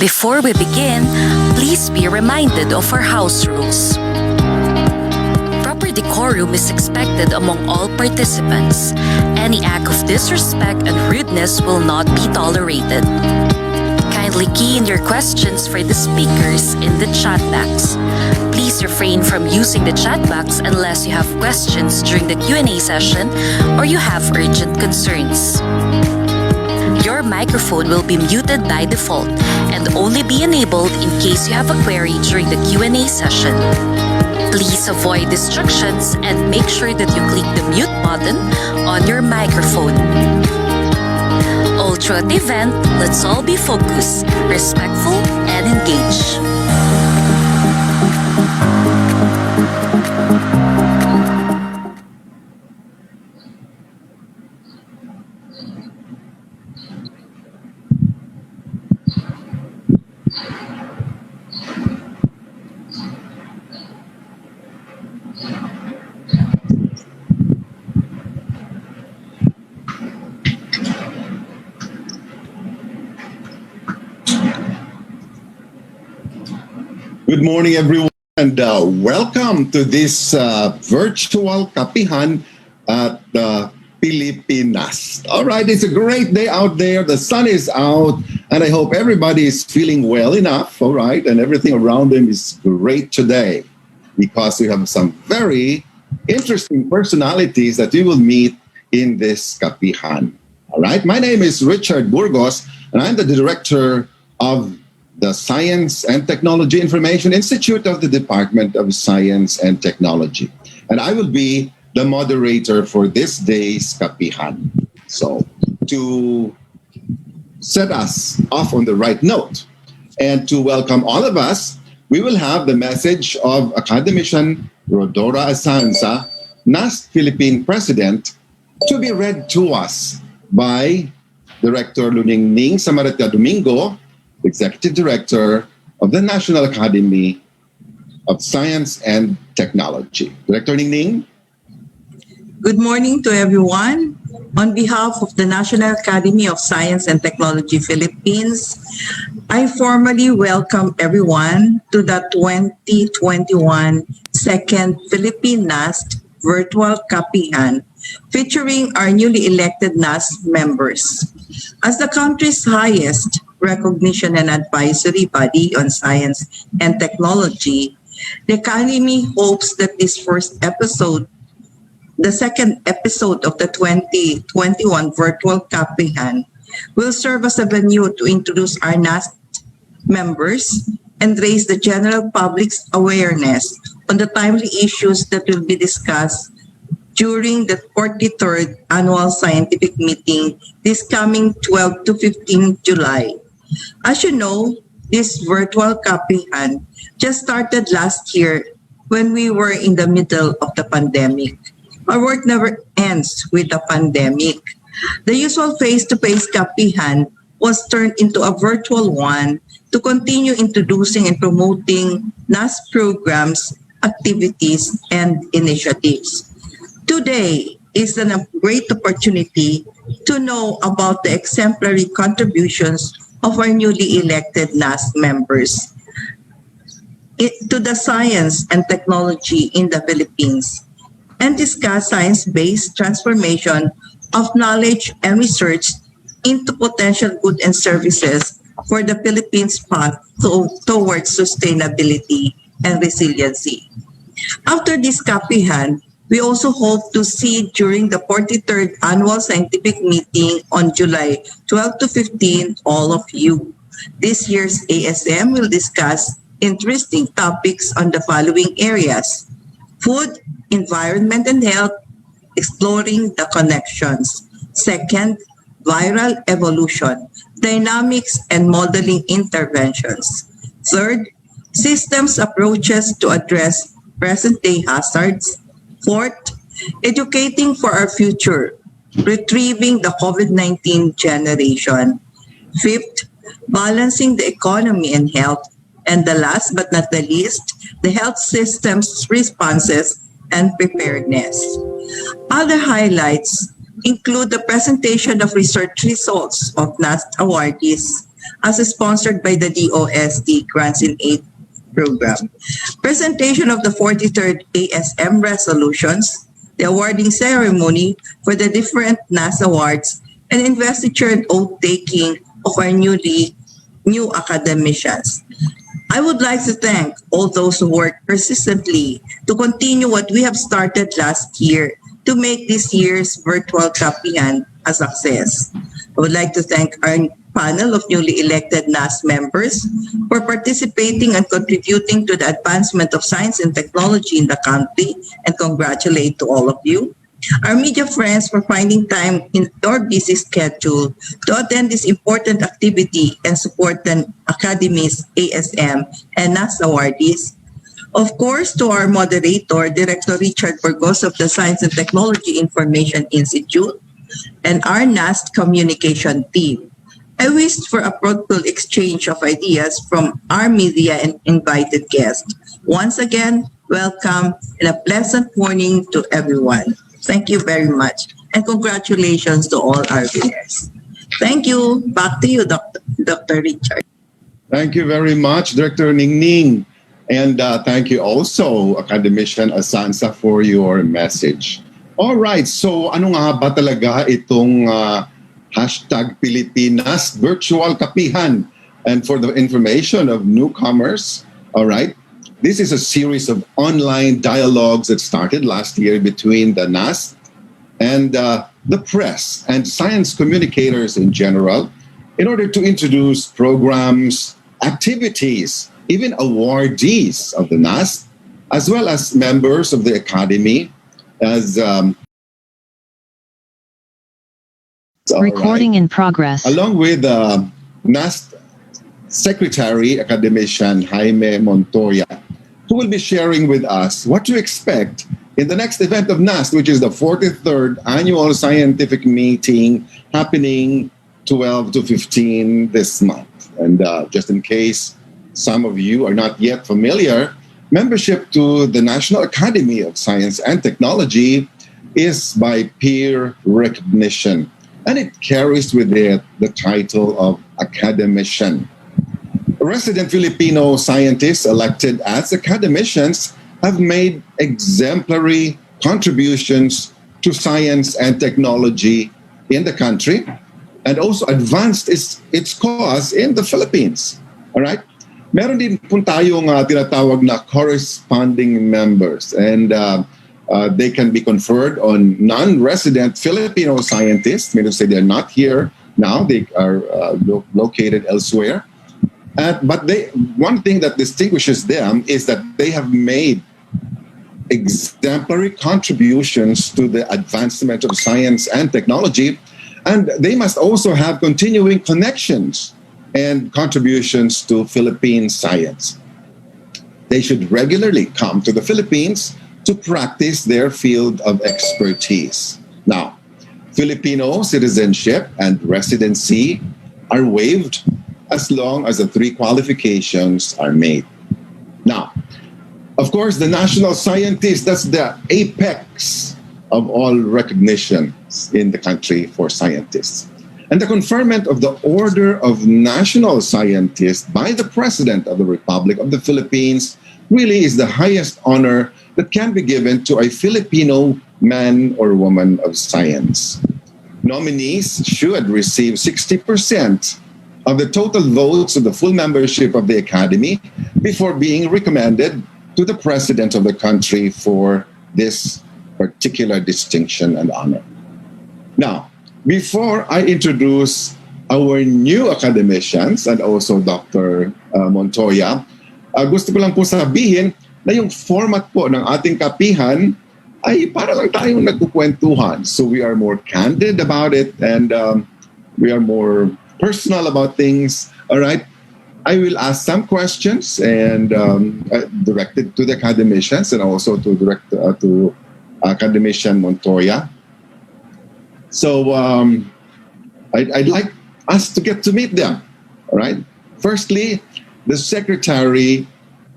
Before we begin, please be reminded of our house rules. Proper decorum is expected among all participants. Any act of disrespect and rudeness will not be tolerated. Kindly key in your questions for the speakers in the chat box. Please refrain from using the chat box unless you have questions during the Q&A session or you have urgent concerns. Your microphone will be muted by default and only be enabled in case you have a query during the Q&A session. Please avoid distractions and make sure that you click the mute button on your microphone. All throughout the event, let's all be focused, respectful, and engaged. Good morning, everyone, and welcome to this Virtual Kapehan at the Philippines. All right, it's a great day out there. The sun is out, and I hope everybody is feeling well enough, all right, and everything around them is great today because we have some very interesting personalities that we will meet in this Kapehan. All right, my name is Richard Burgos, and I'm the director of the Science and Technology Information Institute of the Department of Science and Technology. And I will be the moderator for this day's Kapehan. So to set us off on the right note and to welcome all of us, we will have the message of Academician Rodora Asanza, NAST Philippine President, to be read to us by Director Luning Ning Samarita Domingo, Executive Director of the National Academy of Science and Technology. Director Ning Ning. Good morning to everyone. On behalf of the National Academy of Science and Technology Philippines, I formally welcome everyone to the 2021 Second Philippine NAST Virtual Kapehan, featuring our newly elected NAST members. As the country's highest recognition and advisory body on science and technology, the Academy hopes that this first episode, the second episode of the 2021 Virtual Kapehan, will serve as a venue to introduce our NAST members and raise the general public's awareness on the timely issues that will be discussed during the 43rd Annual Scientific Meeting this coming 12 to 15 July. As you know, this Virtual Kapehan just started last year when we were in the middle of the pandemic. Our work never ends with the pandemic. The usual face-to-face Kapehan was turned into a virtual one to continue introducing and promoting NAST programs, activities, and initiatives. Today is a great opportunity to know about the exemplary contributions of our newly elected NAST members to the science and technology in the Philippines and discuss science-based transformation of knowledge and research into potential goods and services for the Philippines' path towards sustainability and resiliency. After this Kapehan, we also hope to see during the 43rd Annual Scientific Meeting on July 12 to 15 all of you. This year's ASM will discuss interesting topics on the following areas: food, environment and health, exploring the connections. Second, viral evolution, dynamics and modeling interventions. Third, systems approaches to address present-day hazards. Fourth, educating for our future, retrieving the COVID-19 generation. Fifth, balancing the economy and health. And the last but not the least, the health system's responses and preparedness. Other highlights include the presentation of research results of NAST awardees, as sponsored by the DOST Grants in Aid program. Presentation of the 43rd ASM resolutions, the awarding ceremony for the different NAST awards, and investiture and oath-taking of our new academicians. I would like to thank all those who worked persistently to continue what we have started last year to make this year's Virtual Kapehan a success. I would like to thank our panel of newly elected NAST members for participating and contributing to the advancement of science and technology in the country, and congratulate to all of you. Our media friends for finding time in your busy schedule to attend this important activity and support the Academy's ASM and NAST awardees. Of course, to our moderator, Director Richard Burgos of the Science and Technology Information Institute, and our NAST communication team. I wished for a fruitful exchange of ideas from our media and invited guests. Once again, welcome and a pleasant morning to everyone. Thank you very much, and congratulations to all our winners. Thank you. Back to you, Dr. Richard. Thank you very much, Director Ningning. And thank you also, Academician Asansa, for your message. All right, so ano nga ba talaga itong hashtag Pilipinas Virtual Kapehan? And for the information of newcomers, all right, this is a series of online dialogues that started last year between the NAST and the press and science communicators in general in order to introduce programs, activities, even awardees of the NAST, as well as members of the Academy, as recording in progress. Along with NAST Secretary Academician Jaime Montoya, who will be sharing with us what to expect in the next event of NAST, which is the 43rd Annual Scientific Meeting happening 12 to 15 this month. And just in case some of you are not yet familiar, membership to the National Academy of Science and Technology is by peer recognition, and it carries with it the title of academician. Resident Filipino scientists elected as academicians have made exemplary contributions to science and technology in the country and also advanced its cause in the Philippines. All right? Meron din po tayong tinatawag na corresponding members, and they can be conferred on non-resident Filipino scientists, meaning to say they're not here now, they are located elsewhere. But one thing that distinguishes them is that they have made exemplary contributions to the advancement of science and technology, and they must also have continuing connections and contributions to Philippine science. They should regularly come to the Philippines to practice their field of expertise. Now, Filipino citizenship and residency are waived as long as the three qualifications are made. Now, of course, the national scientist, that's the apex of all recognitions in the country for scientists. And the conferment of the Order of National Scientists by the President of the Republic of the Philippines really is the highest honor that can be given to a Filipino man or woman of science. Nominees should receive 60% of the total votes of the full membership of the Academy before being recommended to the President of the country for this particular distinction and honor. Now, before I introduce our new academicians and also Dr. Montoya, gusto ko lang po sabihin na yung format po ng ating kapihan ay para lang tayong nagkukwentuhan. So we are more candid about it, and we are more personal about things. All right. I will ask some questions and directed to the academicians and also to Academician Montoya. So I'd like us to get to meet them. All right. Firstly, the Secretary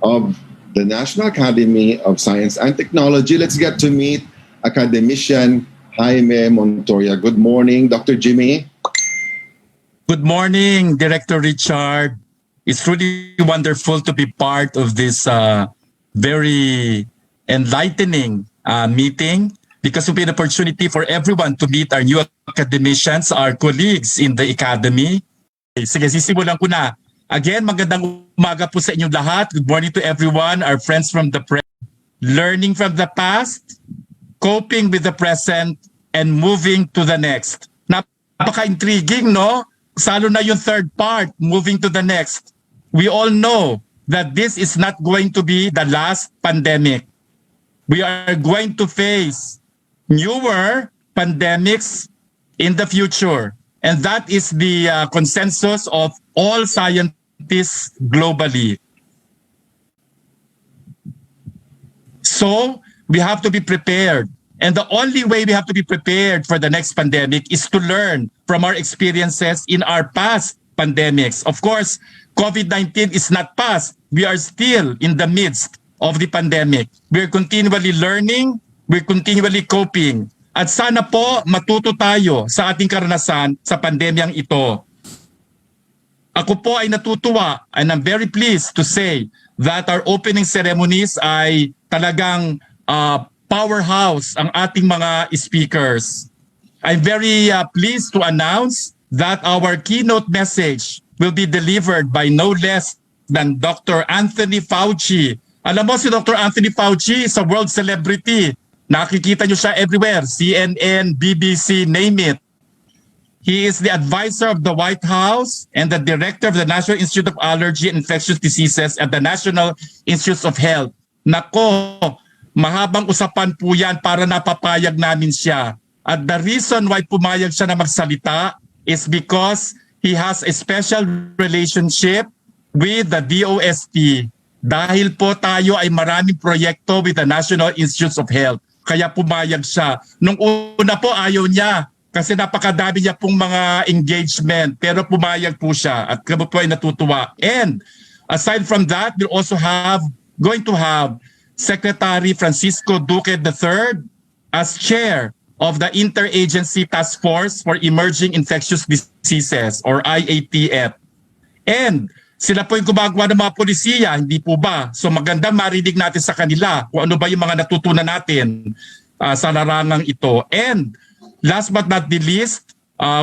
of the National Academy of Science and Technology. Let's get to meet Academician Jaime Montoya. Good morning, Dr. Jimmy. Good morning, Director Richard. It's really wonderful to be part of this very enlightening meeting because it will be an opportunity for everyone to meet our new academicians, our colleagues in the academy. Sige, sisimulan ko na. Again, magandang umaga po sa inyong lahat. Good morning to everyone, our friends from the press. Learning from the past, coping with the present, and moving to the next. Napaka-intriguing, no? Salo na yung third part, moving to the next. We all know that this is not going to be the last pandemic. We are going to face newer pandemics in the future. And that is the consensus of all scientists globally. So we have to be prepared. And the only way we have to be prepared for the next pandemic is to learn from our experiences in our past pandemics. Of course, COVID-19 is not past. We are still in the midst of the pandemic. We're continually learning, we're continually coping. At sana po matuto tayo sa ating karanasan sa pandemyang ito. Ako po ay natutuwa and I'm very pleased to say that our opening ceremonies ay talagang powerhouse ang ating mga speakers. I'm very pleased to announce that our keynote message will be delivered by no less than Dr. Anthony Fauci. Alam mo si Dr. Anthony Fauci is a world celebrity. Nakikita nyo siya everywhere, CNN, BBC, name it. He is the advisor of the White House and the director of the National Institute of Allergy and Infectious Diseases at the National Institutes of Health. Nako, mahabang usapan po yan para napapayag namin siya. At the reason why pumayag siya na magsalita is because he has a special relationship with the DOST. Dahil po tayo ay maraming proyekto with the National Institutes of Health. Kaya pumayag siya. Nung una po ayaw niya kasi napakadami niya pong mga engagement. Pero pumayag po siya at kami po ay natutuwa. And aside from that, we'll also going to have Secretary Francisco Duque III as chair of the Interagency Task Force for Emerging Infectious Diseases or IATF. And sila po yung gumagawa ng mga polisiya, hindi po ba? So maganda marinig natin sa kanila kung ano ba yung mga natutunan natin sa larangang ito. And last but not the least,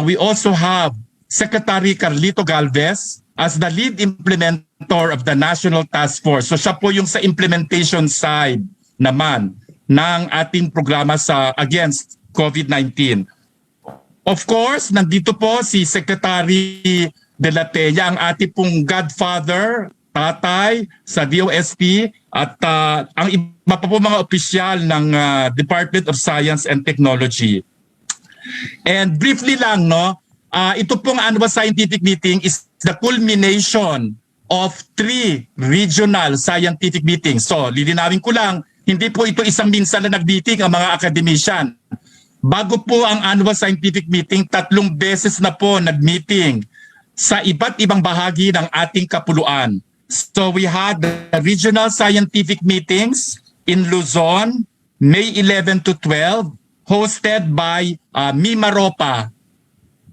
we also have Secretary Carlito Galvez as the lead implementer of the National Task Force. So siya po yung sa implementation side naman ng ating programa sa against COVID-19. Of course, nandito po si Secretary De La Peña, ang ating pong godfather, tatay sa DOST at ang iba pa po mga opisyal ng Department of Science and Technology. And briefly lang, no, ito pong annual scientific meeting is the culmination of 3 regional scientific meetings. So, lilinawin ko lang, hindi po ito isang minsan na nag-meeting ang mga academician. Bago po ang annual scientific meeting, 3 beses na po nag-meeting sa iba't ibang bahagi ng ating kapuluan. So we had the regional scientific meetings in Luzon, May 11 to 12, hosted by Mimaropa.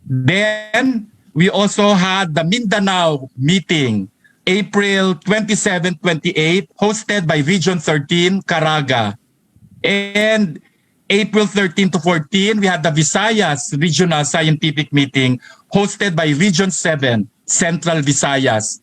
Then we also had the Mindanao meeting, April 27-28, hosted by Region 13, Caraga. And April 13 to 14, we had the Visayas Regional Scientific Meeting hosted by Region 7, Central Visayas.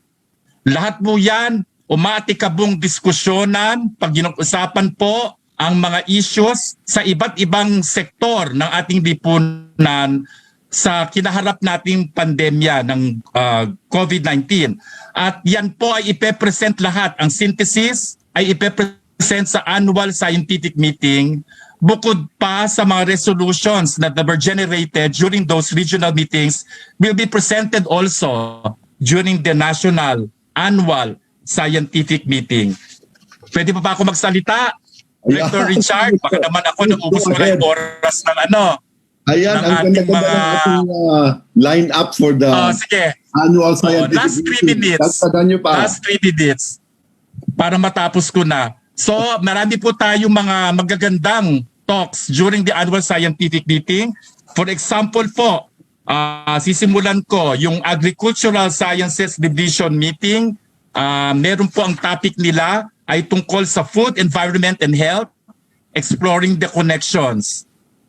Lahat po yan, umatikabong diskusyonan, pag-usapan po ang mga issues sa iba't ibang sektor ng ating lipunan sa kinaharap nating pandemya ng COVID-19. At yan po ay ipepresent lahat. Ang synthesis ay ipepresent sa annual scientific meeting bukod pa sa mga resolutions that were generated during those regional meetings will be presented also during the national annual scientific meeting. Pwede pa ba ako magsalita? Director Richard, baka naman ako naubos mo lang yung oras ng Ayan, ang ganda-ganda ng ating line up for the annual scientific last 3 minutes. Last 3 minutes para matapos ko na. So, marami po tayong mga magagandang talks during the annual scientific meeting. For example po, Sisimulan ko yung Agricultural Sciences Division meeting. Meron po ang topic nila ay tungkol sa food, environment, and health, exploring the connections.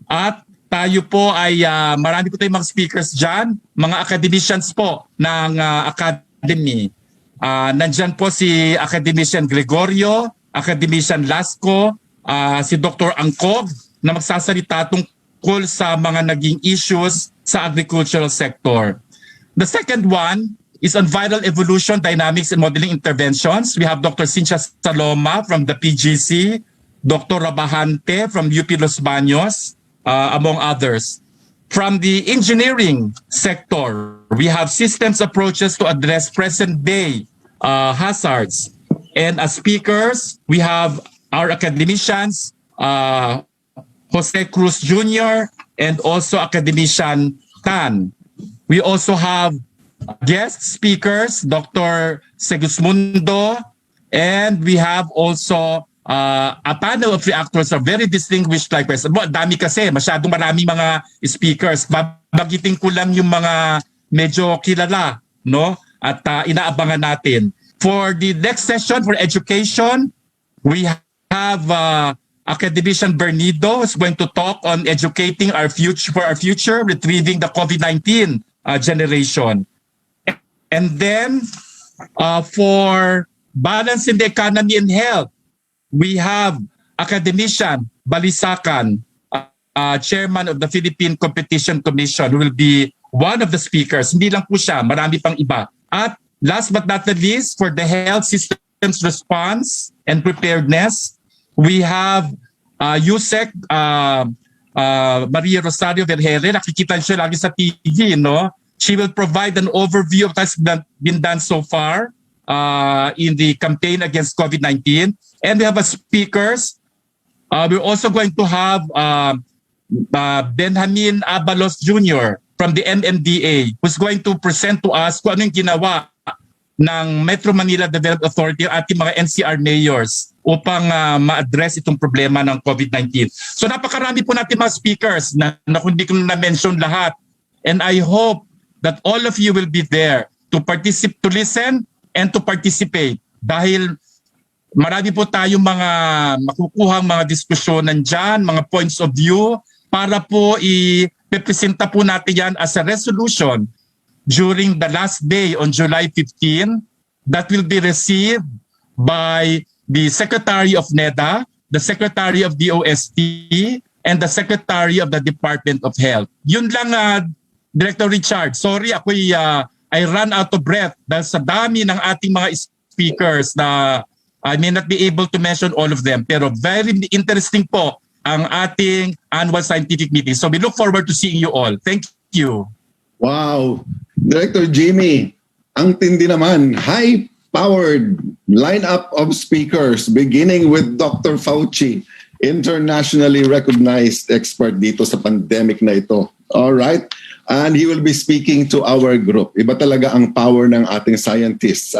At tayo po ay marami po tayong mga speakers dyan, mga academicians po ng academy. Nandyan po si Academician Gregorio, Academician Lasco, si Dr. Angkog na magsasalita tungkol sa mga naging issues sa agricultural sector. The second one is on viral evolution, dynamics, and modeling interventions. We have Dr. Cynthia Saloma from the PGC, Dr. Rabahante from UP Los Baños, among others. From the engineering sector, we have systems approaches to address present-day hazards. And as speakers, we have our academicians, Jose Cruz Jr. and also Academician Tan. We also have guest speakers, Dr. Segismundo, and we have also a panel of reactors are very distinguished like person. Dami kasi, masyadong maraming mga speakers. Bagitin ko lang yung mga medyo kilala, no? At inaabangan natin. For the next session for education, we have Academician Bernido who's going to talk on educating our future for our future, retrieving the COVID-19 generation. And then for balance in the economy and health, we have Academician Balisacan, Chairman of the Philippine Competition Commission, who will be one of the speakers. Hindi lang po siya, marami pang iba. At last but not the least, for the health systems response and preparedness, we have USEC Maria Rosario Vergere. Nakikita siya lagi sa TV, no? She will provide an overview of what's been done so far in the campaign against COVID-19. And we have speakers. We're also going to have Benjamin Abalos Jr. from the MMDA, who's going to present to us kung ano yung ginawa ng Metro Manila Development Authority at ating mga NCR mayors upang ma-address itong problema ng COVID-19. So napakarami po natin mga speakers na hindi ko na-mention lahat. And I hope that all of you will be there to participate, to listen, and to participate. Dahil marami po tayong mga makukuhang mga diskusyonan dyan, mga points of view, para po ipepresenta po natin yan as a resolution during the last day on July 15 that will be received by the Secretary of NEDA, the Secretary of DOST, and the Secretary of the Department of Health. Yun lang, Director Richard. Sorry, I ran out of breath dahil sa dami ng ating mga speakers na I may not be able to mention all of them, pero very interesting po ang ating annual scientific meeting. So we look forward to seeing you all. Thank you. Wow. Director Jimmy, ang tindi naman. High-powered lineup of speakers beginning with Dr. Fauci, internationally recognized expert dito sa pandemic na ito. All right? And he will be speaking to our group. Iba talaga ang power ng ating scientists.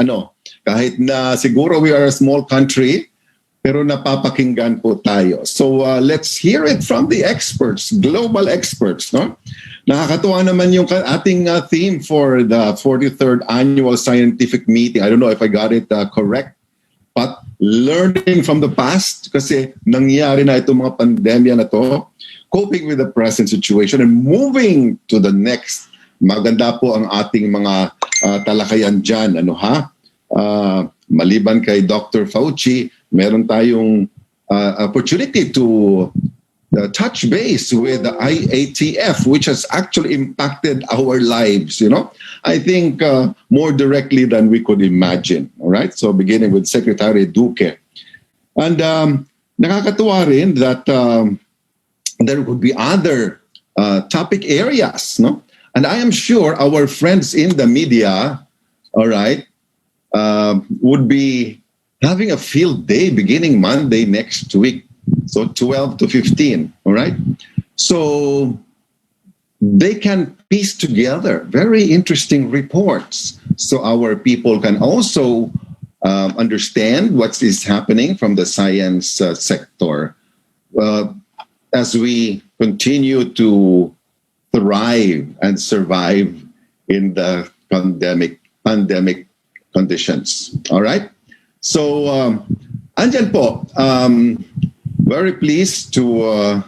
Kahit na siguro we are a small country, pero napapakinggan po tayo. So let's hear it from the experts, global experts. No? Nakakatuwa naman yung ating theme for the 43rd Annual Scientific Meeting. I don't know if I got it correct, but learning from the past, kasi nangyari na itong mga pandemya na to, coping with the present situation and moving to the next. Maganda po ang ating mga talakayan dyan. Maliban kay Dr. Fauci, meron tayong opportunity to touch base with the IATF, which has actually impacted our lives, I think more directly than we could imagine. All right? So beginning with Secretary Duque. And nakakatuwa rin that there could be other topic areas, no? And I am sure our friends in the media, all right, would be having a field day beginning Monday next week, so 12 to 15, all right? So they can piece together very interesting reports so our people can also understand what is happening from the science sector. As we continue to thrive and survive in the pandemic conditions. All right? So, andyan po, very pleased to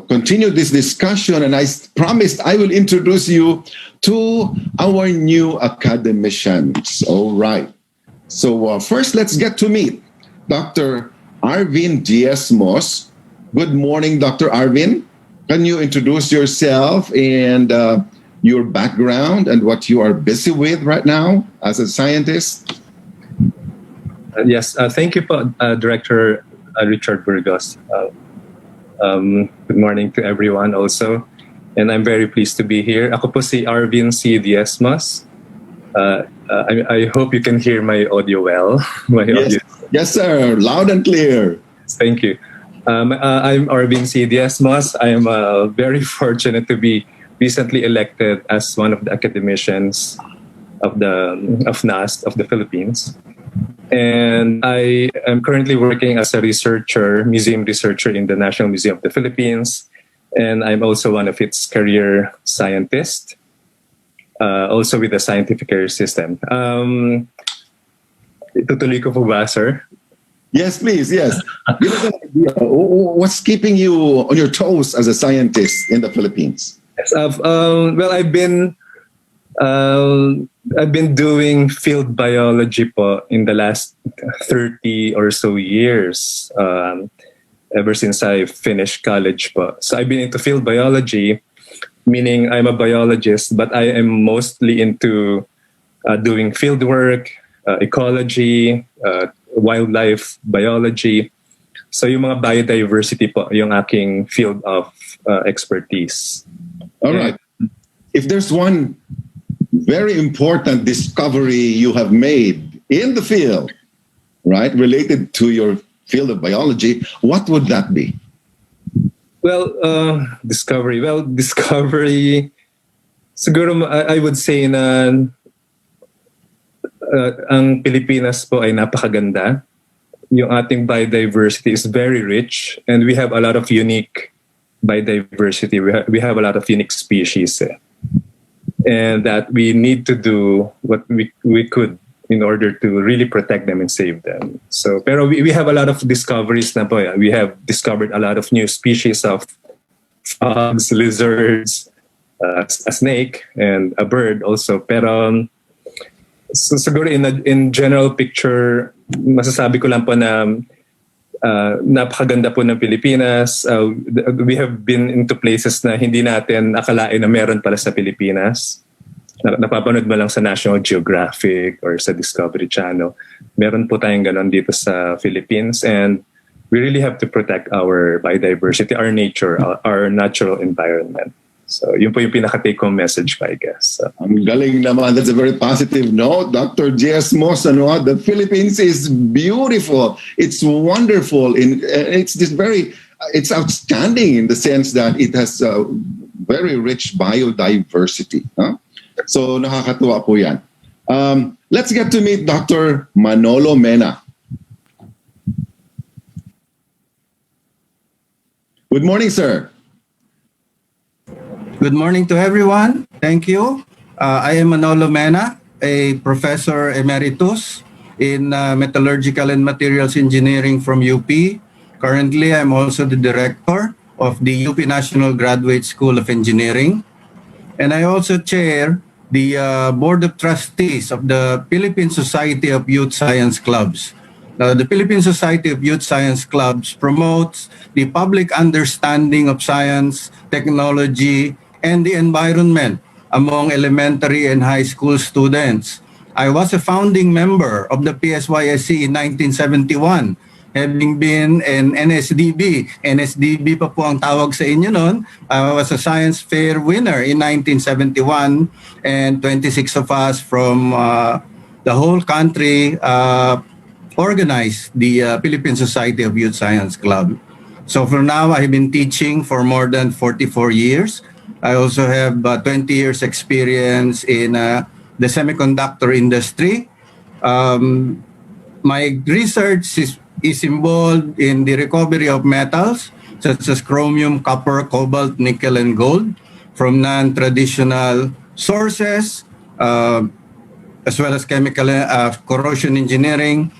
continue this discussion, and I promised I will introduce you to our new academicians. All right. So first, let's get to meet Dr. Arvin Diaz-Mos. Good morning, Dr. Arvin. Can you introduce yourself and your background and what you are busy with right now as a scientist? Yes, thank you, Director Richard Burgos. Good morning to everyone also. And I'm very pleased to be here. Ako po si Arvin C. Diaz-Mos. I hope you can hear my audio well. Yes, sir. Loud and clear. Thank you. I'm Arvin C. Diaz-Mos. I am very fortunate to be recently elected as one of the academicians of NAST of the Philippines. And I am currently working as a museum researcher in the National Museum of the Philippines. And I'm also one of its career scientists, also with the scientific career system. Itutuloy ko po ba, sir? Yes, please. Yes. Give us an idea. What's keeping you on your toes as a scientist in the Philippines? Yes, well, I've been doing field biology po in the last 30 or so years, ever since I finished college po. So I've been into field biology, meaning I'm a biologist, but I am mostly into doing field work, ecology, wildlife biology. So yung mga biodiversity po, yung aking field of expertise. All right. If there's one very important discovery you have made in the field, right, related to your field of biology, what would that be? Well, discovery. Siguro I would say na ang Pilipinas po ay napakaganda. Yung ating biodiversity is very rich, and we have a lot of unique biodiversity. We have a lot of unique species. And that we need to do what we could in order to really protect them and save them. So, pero we have a lot of discoveries na po. We have discovered a lot of new species of frogs, lizards, a snake, and a bird also. Pero so siguro in general picture, masasabi ko lang po na napakaganda po ng Pilipinas. We have been into places na hindi natin akalain na meron pala sa Pilipinas. Napapanood mo lang sa National Geographic or sa Discovery Channel. Meron po tayong ganon dito sa Philippines, and we really have to protect our biodiversity, our nature, our natural environment. So yun po yung pinaka-take-home message pa, I guess. Ang galing naman. That's a very positive note. Dr. Diaz-Mos, the Philippines is beautiful. It's wonderful. It's outstanding in the sense that it has a very rich biodiversity. Huh? So nakakatuwa po yan. Let's get to meet Dr. Manolo Mena. Good morning, sir. Good morning to everyone. Thank you. I am Manolo Mena, a professor emeritus in metallurgical and materials engineering from UP. Currently, I'm also the director of the UP National Graduate School of Engineering. And I also chair the Board of Trustees of the Philippine Society of Youth Science Clubs. The Philippine Society of Youth Science Clubs promotes the public understanding of science, technology, and the environment among elementary and high school students. I was a founding member of the PSYSC in 1971, having been an NSDB. NSDB pa po ang tawag sa inyo noon. I was a science fair winner in 1971, and 26 of us from the whole country organized the Philippine Society of Youth Science Club. So for now, I've been teaching for more than 44 years. I also have 20 years experience in the semiconductor industry. My research is involved in the recovery of metals such as chromium, copper, cobalt, nickel, and gold. from non-traditional sources, as well as chemical corrosion engineering.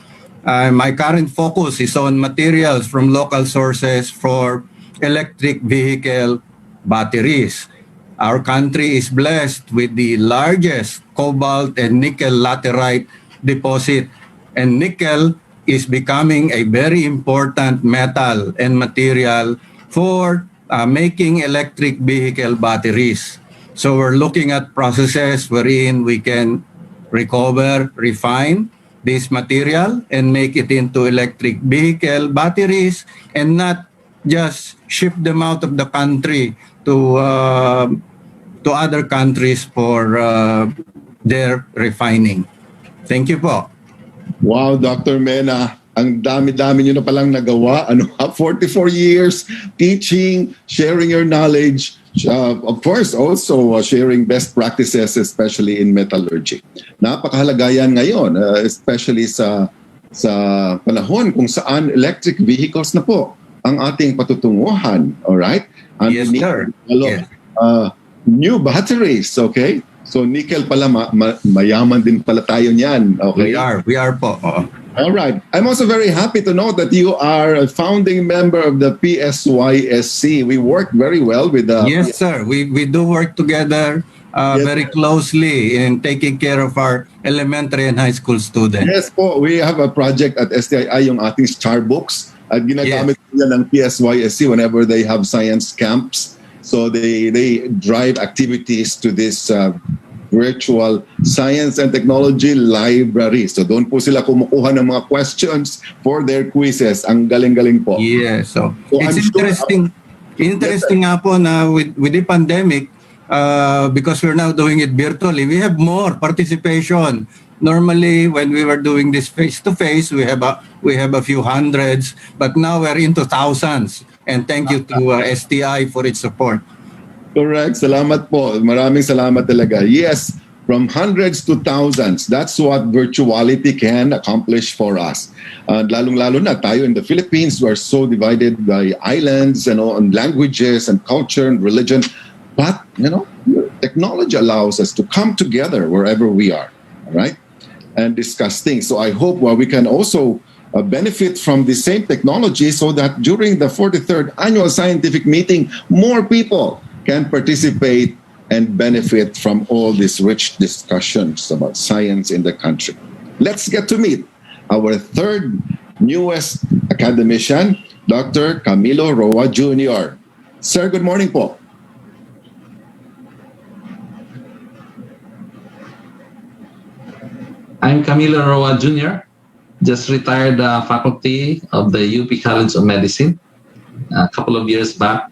My current focus is on materials from local sources for electric vehicle batteries. Our country is blessed with the largest cobalt and nickel laterite deposit, and nickel is becoming a very important metal and material for making electric vehicle batteries. So we're looking at processes wherein we can recover, refine this material and make it into electric vehicle batteries, and not just ship them out of the country to other countries for their refining. Thank you po. Wow, Dr. Mena, ang dami-dami nyo na palang nagawa. 44 years teaching, sharing your knowledge, of course, also sharing best practices, especially in metallurgy. Napakahalaga yan ngayon, especially sa panahon kung saan electric vehicles na po ang ating patutunguhan. All right? And Yes, sir. Yes. New batteries, okay? So nickel pala, mayaman din pala tayo niyan. Okay? We are po. All right. I'm also very happy to know that you are a founding member of the PSYSC. We work very well with the... Yes, sir. We do work together very closely in taking care of our elementary and high school students. Yes po. We have a project at STII, yung ating Star Books. At ginagamit nila ng PSYSC whenever they have science camps. So they drive activities to this virtual science and technology library. So doon po sila kumukuha ng mga questions for their quizzes. Ang galing-galing po. Yes. So it's I'm interesting. Interesting nga po na with the pandemic, because we're now doing it virtually, we have more participation. Normally, when we were doing this face-to-face, we have a few hundreds, but now we're into thousands. And thank you to STI for its support. Correct. Salamat po. Maraming salamat talaga. Yes, from hundreds to thousands. That's what virtuality can accomplish for us. And lalong-lalo na tayo in the Philippines, we are so divided by islands, and languages and culture and religion. But, technology allows us to come together wherever we are, all right, and discuss things. So I hope we can also benefit from the same technology so that during the 43rd Annual Scientific Meeting, more people can participate and benefit from all these rich discussions about science in the country. Let's get to meet our third newest academician, Dr. Camilo Roa Jr. Sir, good morning po. I'm Camilo Roa Jr., just retired faculty of the UP College of Medicine a couple of years back,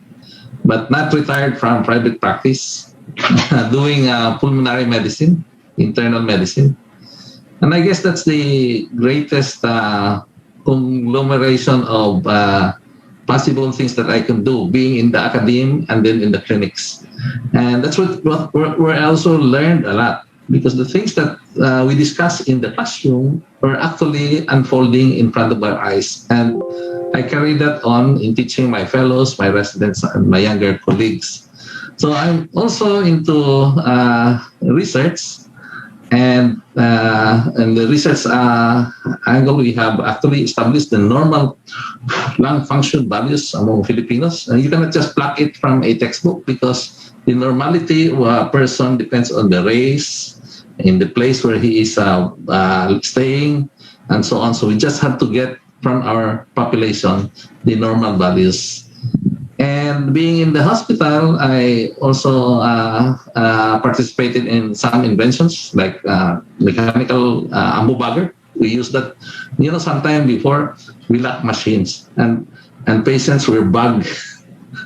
but not retired from private practice, doing pulmonary medicine, internal medicine. And I guess that's the greatest conglomeration of possible things that I can do, being in the academe and then in the clinics. And that's what I also learned a lot, because the things that we discuss in the classroom are actually unfolding in front of our eyes. And I carry that on in teaching my fellows, my residents, and my younger colleagues. So I'm also into research, and the research angle, we have actually established the normal lung function values among Filipinos. And you cannot just pluck it from a textbook, because the normality of a person depends on the race, in the place where he is staying, and so on. So we just have to get from our population the normal values. And being in the hospital, I also participated in some inventions like mechanical ambu bagger. We use that, sometime before we lack machines, and patients were bugged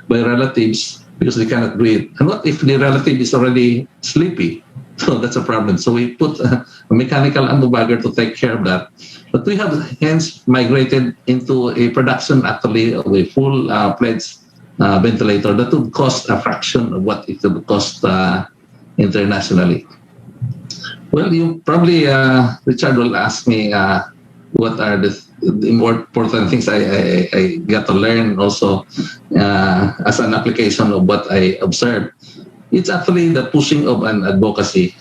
by relatives because they cannot breathe. And what if the relative is already sleepy? So that's a problem. So we put a mechanical ambu bagger to take care of that. But we have hence migrated into a production actually of a full-fledged ventilator that would cost a fraction of what it would cost internationally. Well, you probably, Richard, will ask me what are the more important things I got to learn also as an application of what I observed. it's actually the pushing of an advocacy,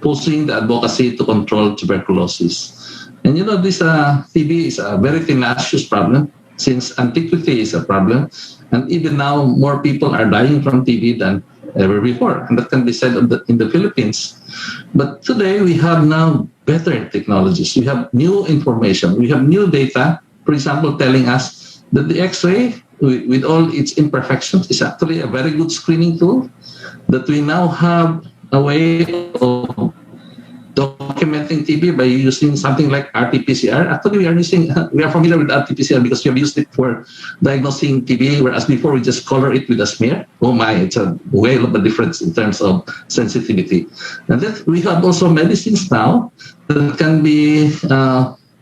pushing the advocacy to control tuberculosis. And you know, this TB is a very tenacious problem since antiquity is a problem. And even now, more people are dying from TB than ever before. And that can be said in the Philippines. But today, we have now better technologies. We have new information. We have new data, for example, telling us that the X-ray, with all its imperfections, is actually a very good screening tool, that we now have a way of documenting TB by using something like RT-PCR. Actually, we are familiar with RT-PCR because we have used it for diagnosing TB, whereas before we just color it with a smear. Oh my, it's a whale of a difference in terms of sensitivity. And then we have also medicines now that can be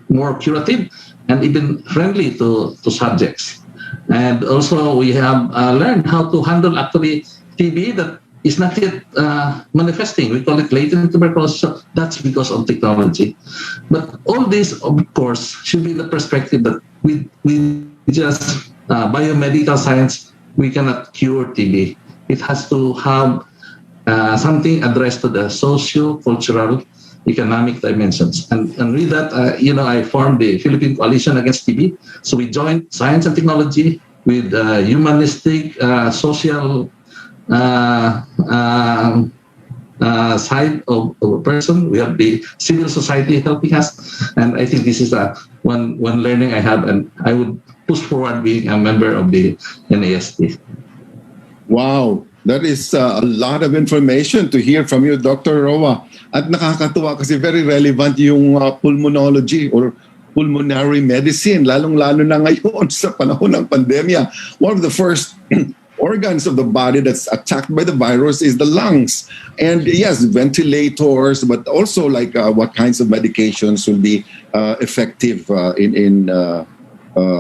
more curative and even friendly to subjects. And also we have learned how to handle actually TB that is not yet manifesting. We call it latent tuberculosis. So that's because of technology. But all this, of course, should be the perspective that we just biomedical science, we cannot cure TB. It has to have something addressed to the socio-cultural, economic dimensions. And with that, I formed the Philippine Coalition Against TB. So we joined science and technology with humanistic, social side of a person. We have the civil society helping us, and I think this is one learning I have, and I would push forward being a member of the NAST. Wow, that is a lot of information to hear from you, Dr. Roa. At nakakatuwa kasi very relevant yung pulmonology or pulmonary medicine, lalong-lalo na ngayon sa panahon ng pandemya. One of the first organs of the body that's attacked by the virus is the lungs. And yes, ventilators, but also like what kinds of medications will be effective in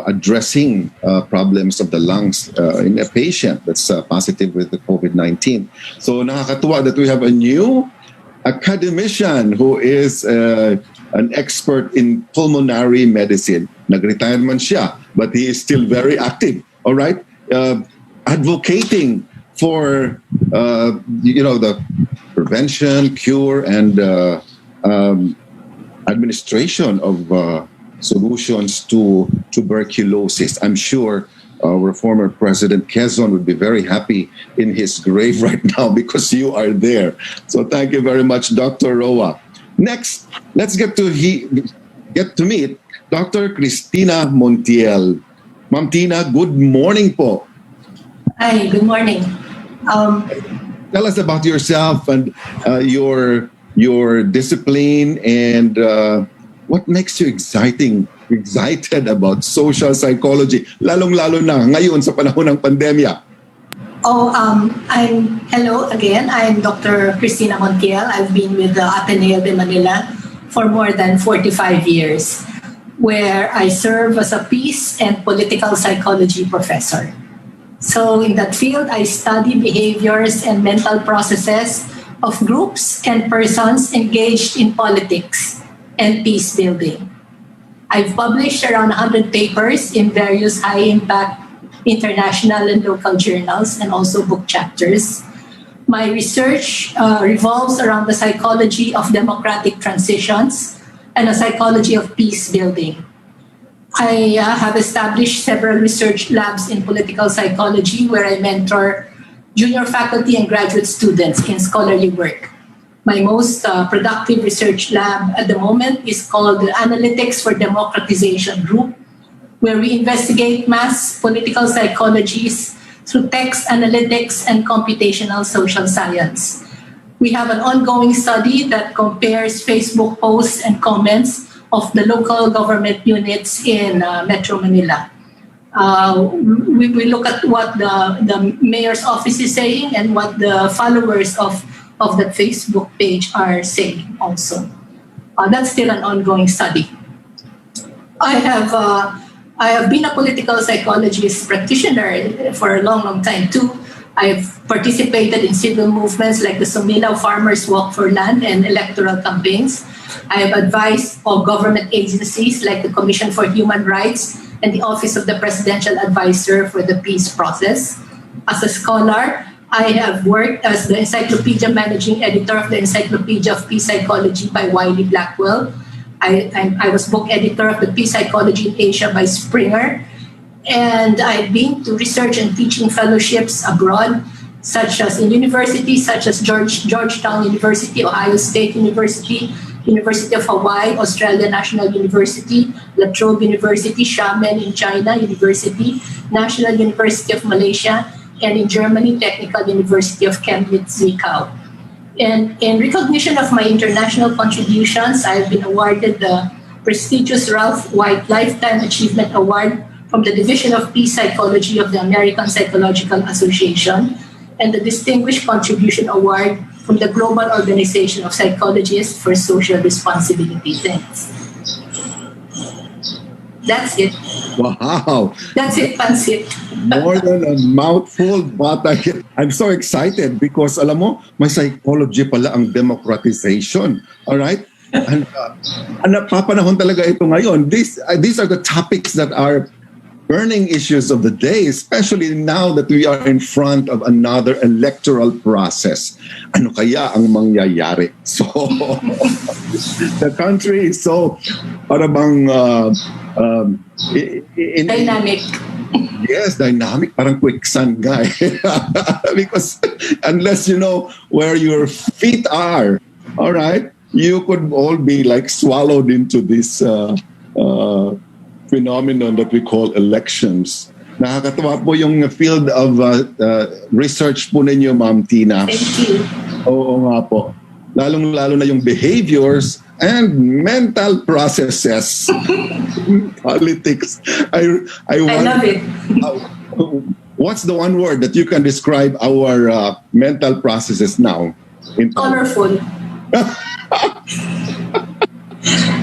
addressing problems of the lungs in a patient that's positive with the COVID-19. So nakakatuwa that we have a new academician who is an expert in pulmonary medicine. Nag-retire man siya, but he is still very active. All right? Advocating for the prevention, cure, and administration of solutions to tuberculosis. I'm sure our former President Quezon would be very happy in his grave right now because you are there. So thank you very much, Dr. Roa. Next, let's get to meet Dr. Cristina Montiel. Ma'am Tina, good morning po. Hi, good morning. Tell us about yourself and your discipline and what makes you excited about social psychology, lalong-lalo na ngayon sa panahon ng pandemya. Hello again. I'm Dr. Cristina Montiel. I've been with the Ateneo de Manila for more than 45 years, where I serve as a peace and political psychology professor. So in that field, I study behaviors and mental processes of groups and persons engaged in politics and peace building. I've published around 100 papers in various high-impact international and local journals and also book chapters. My research revolves around the psychology of democratic transitions and the psychology of peace building. I have established several research labs in political psychology where I mentor junior faculty and graduate students in scholarly work. My most productive research lab at the moment is called the Analytics for Democratization Group, where we investigate mass political psychologies through text analytics and computational social science. We have an ongoing study that compares Facebook posts and comments of the local government units in Metro Manila. We look at what the mayor's office is saying and what the followers of the Facebook page are saying also. That's still an ongoing study. I have been a political psychologist practitioner for a long time too. I've participated in civil movements like the Sumilaw Farmers Walk for Land and electoral campaigns. I have advised all government agencies like the Commission for Human Rights and the Office of the Presidential Advisor for the Peace Process. As a scholar, I have worked as the Encyclopedia Managing Editor of the Encyclopedia of Peace Psychology by Wiley Blackwell. I was book editor of the Peace Psychology in Asia by Springer. And I've been to research and teaching fellowships abroad, such as in universities such as Georgetown University, Ohio State University, University of Hawaii, Australia National University, La Trobe University, Xiamen in China University, National University of Malaysia, and in Germany, Technical University of Chemnitz-Zwickau. And in recognition of my international contributions, I've been awarded the prestigious Ralph White Lifetime Achievement Award from the Division of Peace Psychology of the American Psychological Association, and the Distinguished Contribution Award from the Global Organization of Psychologists for Social Responsibility. Thanks. That's it. Wow. That's it, Pansit. More than a mouthful, but I'm so excited because alam mo, may psychology pala ang democratization. All right? And napapanahon talaga ito ngayon. These are the topics that are burning issues of the day, especially now that we are in front of another electoral process. Ano kaya ang mangyayari? So, the country is so, parang Dynamic. Yes, dynamic, parang quicksand guy. Because unless you know where your feet are, all right, you could all be like swallowed into this phenomenon that we call elections. Nakakatawa po yung field of research po ninyo, Ma'am Tina. Thank you. Oo nga po. Lalong-lalo na yung behaviors and mental processes. Politics. I love it. What's the one word that you can describe our mental processes now? Colorful.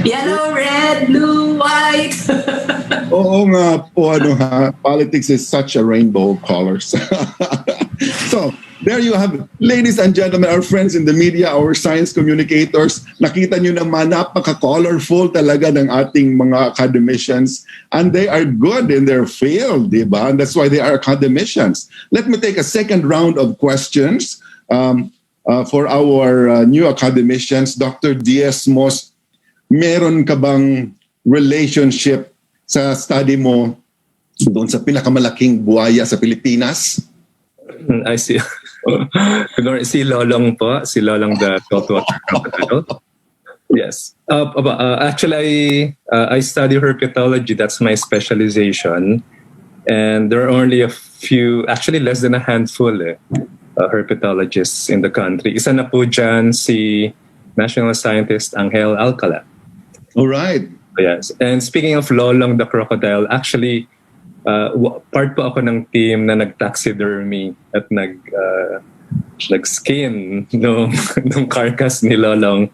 Yellow, red, blue, white. Oo nga po, politics is such a rainbow of colors. So, there you have it. Ladies and gentlemen, our friends in the media, our science communicators, nakita nyo naman, napaka-colorful talaga ng ating mga academicians. And they are good in their field, di ba? And that's why they are academicians. Let me take a second round of questions for our new academicians. Dr. Diaz-Mos, meron ka bang relationship sa study mo doon sa pinakamalaking buhaya sa Pilipinas? I see. Si Lolong po, si Lolong the saltwater crocodile. Yes. Actually, I study herpetology. That's my specialization. And there are only a few, actually less than a handful herpetologists in the country. Isa na po dyan si national scientist Angel Alcala. All right. Yes. And speaking of Lolong the crocodile, actually, part po ako ng team na nag-taxidermy at nag-skin nung carcass ni Lolong.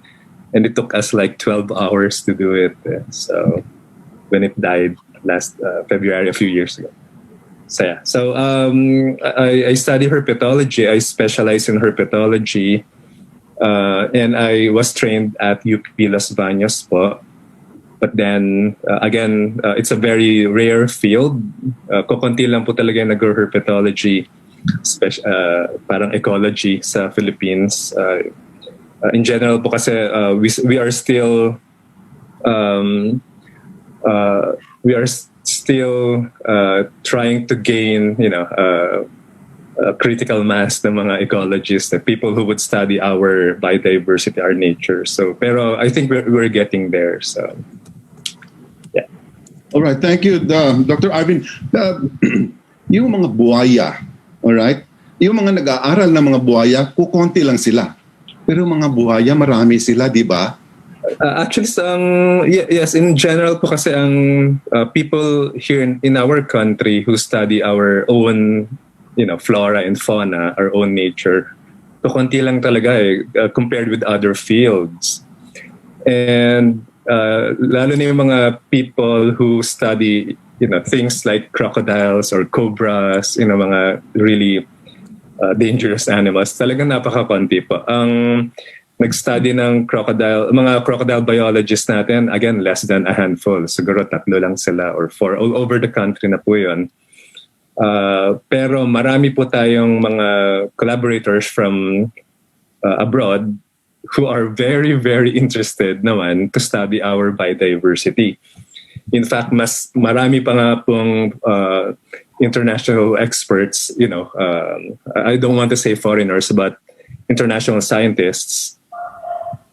And it took us like 12 hours to do it. So, when it died last February, a few years ago. So, yeah. So, I study herpetology. I specialize in herpetology. And I was trained at UP Las Bañas po. But then, again, it's a very rare field. Kukunti lang po talaga yung nag-herpetology, parang ecology sa Philippines. In general po kasi, we are still trying to gain, a critical mass ng mga ecologists, the people who would study our biodiversity, our nature. So, pero I think we're getting there. So, yeah. All right, thank you, Dr. Arvin. Yung mga buhaya, all right? Yung mga nag-aaral ng mga buhaya, kukonti lang sila. Pero mga buhaya, marami sila, di ba? Actually, yes, in general po kasi ang people here in our country who study our own flora and fauna, our own nature, kukunti lang talaga compared with other fields. And lalo na yung mga people who study, things like crocodiles or cobras, mga really dangerous animals, talagang napakakunti po. Ang nag-study ng mga crocodile biologists natin, again, less than a handful. Siguro 3 lang sila or 4 all over the country na po yun. Pero marami po tayong mga collaborators from abroad who are very, very interested naman to study our biodiversity. In fact, mas marami pa nga pong international experts, I don't want to say foreigners, but international scientists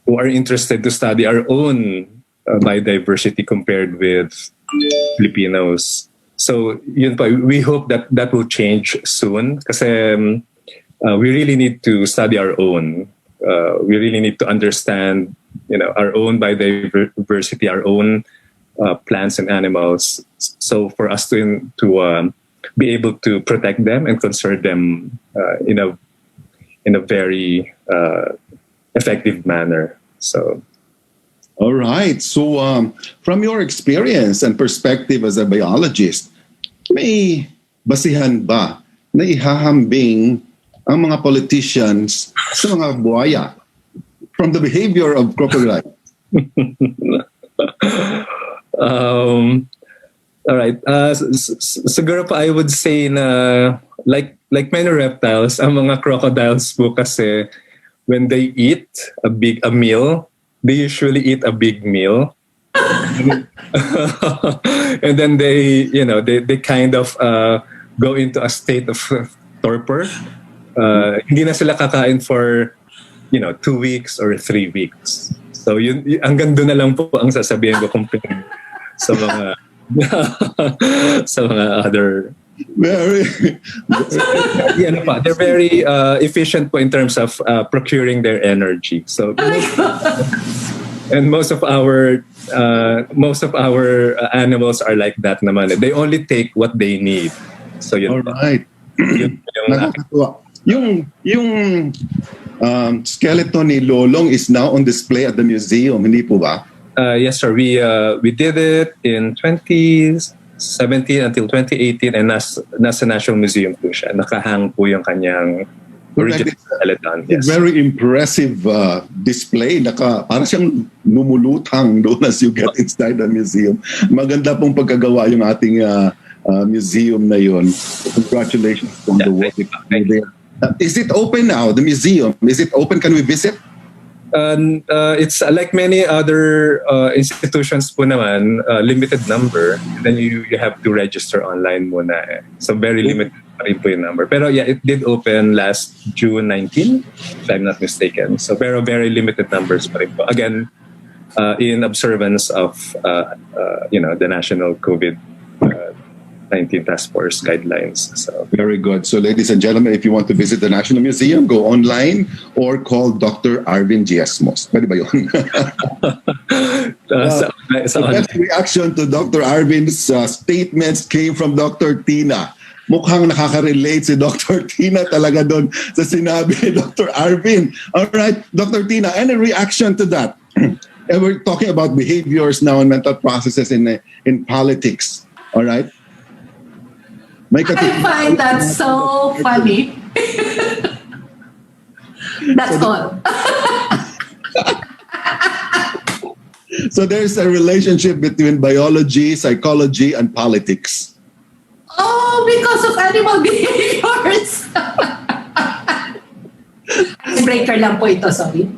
who are interested to study our own biodiversity compared with Filipinos. So yun pa, we hope that that will change soon kasi we really need to study our own. We really need to understand, our own biodiversity, our own plants and animals. So for us to be able to protect them and conserve them in a very effective manner. So. All right. So from your experience and perspective as a biologist, may basihan ba na ihahambing ang mga politicians sa mga buhaya from the behavior of crocodile? All right. Siguro pa I would say na like many reptiles, ang mga crocodiles po kasi when they eat a meal, they usually eat a big meal. And then they kind of go into a state of torpor. Hindi na sila kakain for 2 weeks or 3 weeks. So yun hanggang doon na lang po ang sasabihin ko compared sa mga sa mga other they're very efficient po in terms of procuring their energy. So and most of our animals are like that naman. They only take what they need. So yun. All right. Yung skeleton ni Lolong is now on display at the museum, hindi po ba? Yes, sir. We did it in 2017 until 2018 and nasa National Museum po siya. Nakahang po yung kanyang original skeleton. Yes. Very impressive display. Para siyang lumulutang doon as you get inside the museum. Maganda pong pagkagawa yung ating museum na yun. Congratulations on the work there. Is it open now, the museum? Is it open? Can we visit? It's like many other institutions po naman, limited number. And then you have to register online muna. So very limited pa rin po yung number. Pero yeah, it did open last June 19, if I'm not mistaken. So pero very limited numbers pa rin po. Again, in observance of the national COVID-19 task force guidelines. So very good. So ladies and gentlemen, if you want to visit the National Museum, go online or call Dr. Arvin Giesmos. Pwede ba yun? The best reaction to Dr. Arvin's statements came from Dr. Tina. Mukhang nakaka-relate si Dr. Tina talaga doon sa sinabi ni Dr. Arvin. All right, Dr. Tina, any reaction to that? And we're talking about behaviors now and mental processes in politics. All right? I find that so funny. That's all. So there's a relationship between biology, psychology, and politics. Oh, because of animal behaviors. Breaker lang po ito, sorry.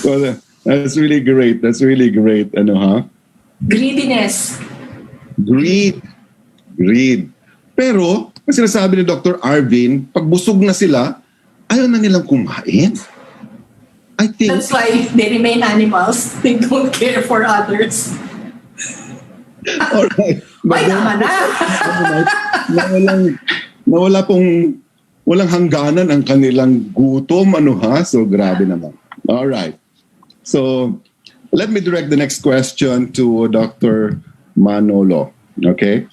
Well, that's really great. That's really great. Greediness. Greed. Pero, ang sinasabi ni Dr. Arvin, pag busog na sila, ayaw na nilang kumain. I think that's why they remain animals. They don't care for others. Alright. Ay, tama na. Walang hangganan ang kanilang gutom. So, grabe naman. Alright. So, let me direct the next question to Dr. Manolo. Okay?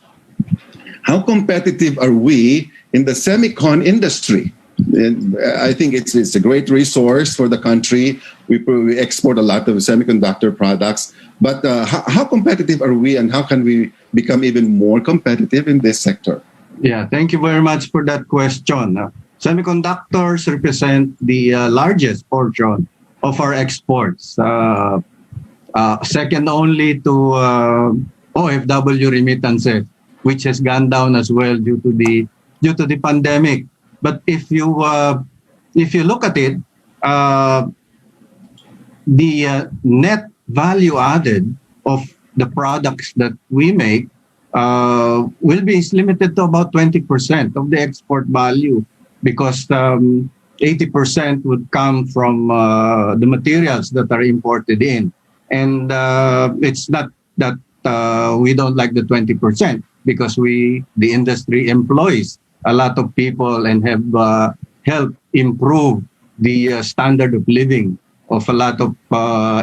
How competitive are we in the semicon industry? And I think it's a great resource for the country. We export a lot of semiconductor products. But how competitive are we and how can we become even more competitive in this sector? Yeah, thank you very much for that question. Semiconductors represent the largest portion of our exports. Second only to OFW remittances, which has gone down as well due to the pandemic. But if you look at it, the net value added of the products that we make will be limited to about 20% of the export value, because 80% would come from the materials that are imported in. And it's not that we don't like the 20%, because the industry employs a lot of people and have helped improve the standard of living of a lot of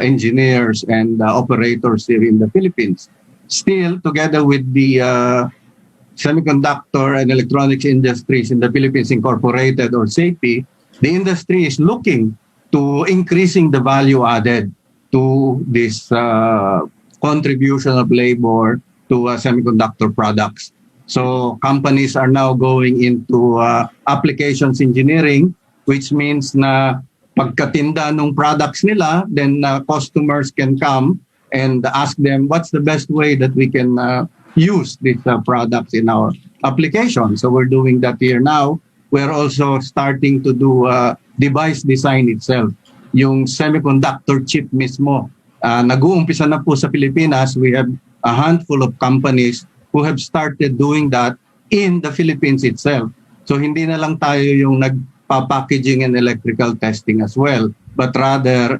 engineers and operators here in the Philippines. Still, together with the Semiconductor and Electronics Industries in the Philippines Incorporated, or SAPI, the industry is looking to increasing the value added to this contribution of labor to semiconductor products. So companies are now going into applications engineering, which means na pagkatinda ng products nila, then customers can come and ask them what's the best way that we can use these products in our application. So we're doing that here now. We're also starting to do device design itself. Yung semiconductor chip mismo. Nag-uumpisa na po sa Pilipinas. We have a handful of companies who have started doing that in the Philippines itself. So hindi na lang tayo yung nagpa-packaging and electrical testing as well, but rather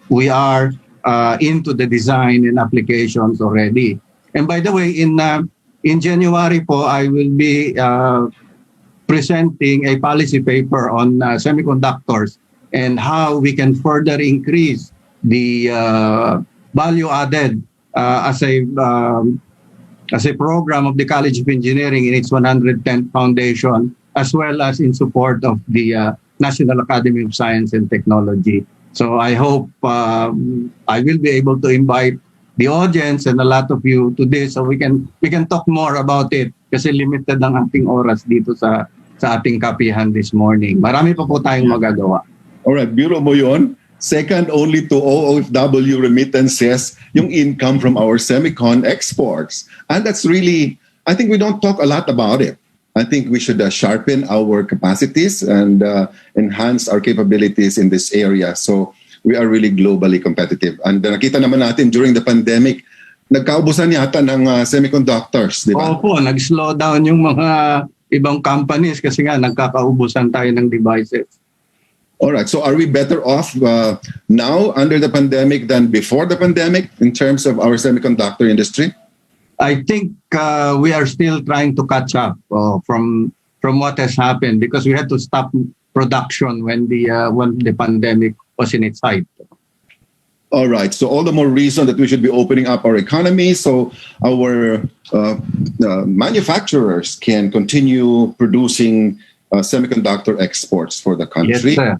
we are into the design and applications already. And by the way, in January po, I will be presenting a policy paper on semiconductors and how we can further increase the value added as a program of the College of Engineering in its 110th foundation, as well as in support of the National Academy of Science and Technology. So I hope I will be able to invite the audience and a lot of you to this, so we can talk more about it, kasi limited ang ating oras dito sa ating kapihan this morning. Marami pa po tayong magagawa. Alright, biro mo yun. Second only to OFW remittances, yung income from our semicon exports. And that's really, I think we don't talk a lot about it. I think we should sharpen our capacities and enhance our capabilities in this area. So we are really globally competitive. And nakita naman natin during the pandemic, nagkaubusan yata ng semiconductors, di ba? Opo, nag-slow down yung mga ibang companies kasi nga nagkakaubusan tayo ng devices. All right. So are we better off now under the pandemic than before the pandemic in terms of our semiconductor industry? I think we are still trying to catch up from what has happened, because we had to stop production when the pandemic was in its height. All right. So all the more reason that we should be opening up our economy so our manufacturers can continue producing semiconductor exports for the country. Yes,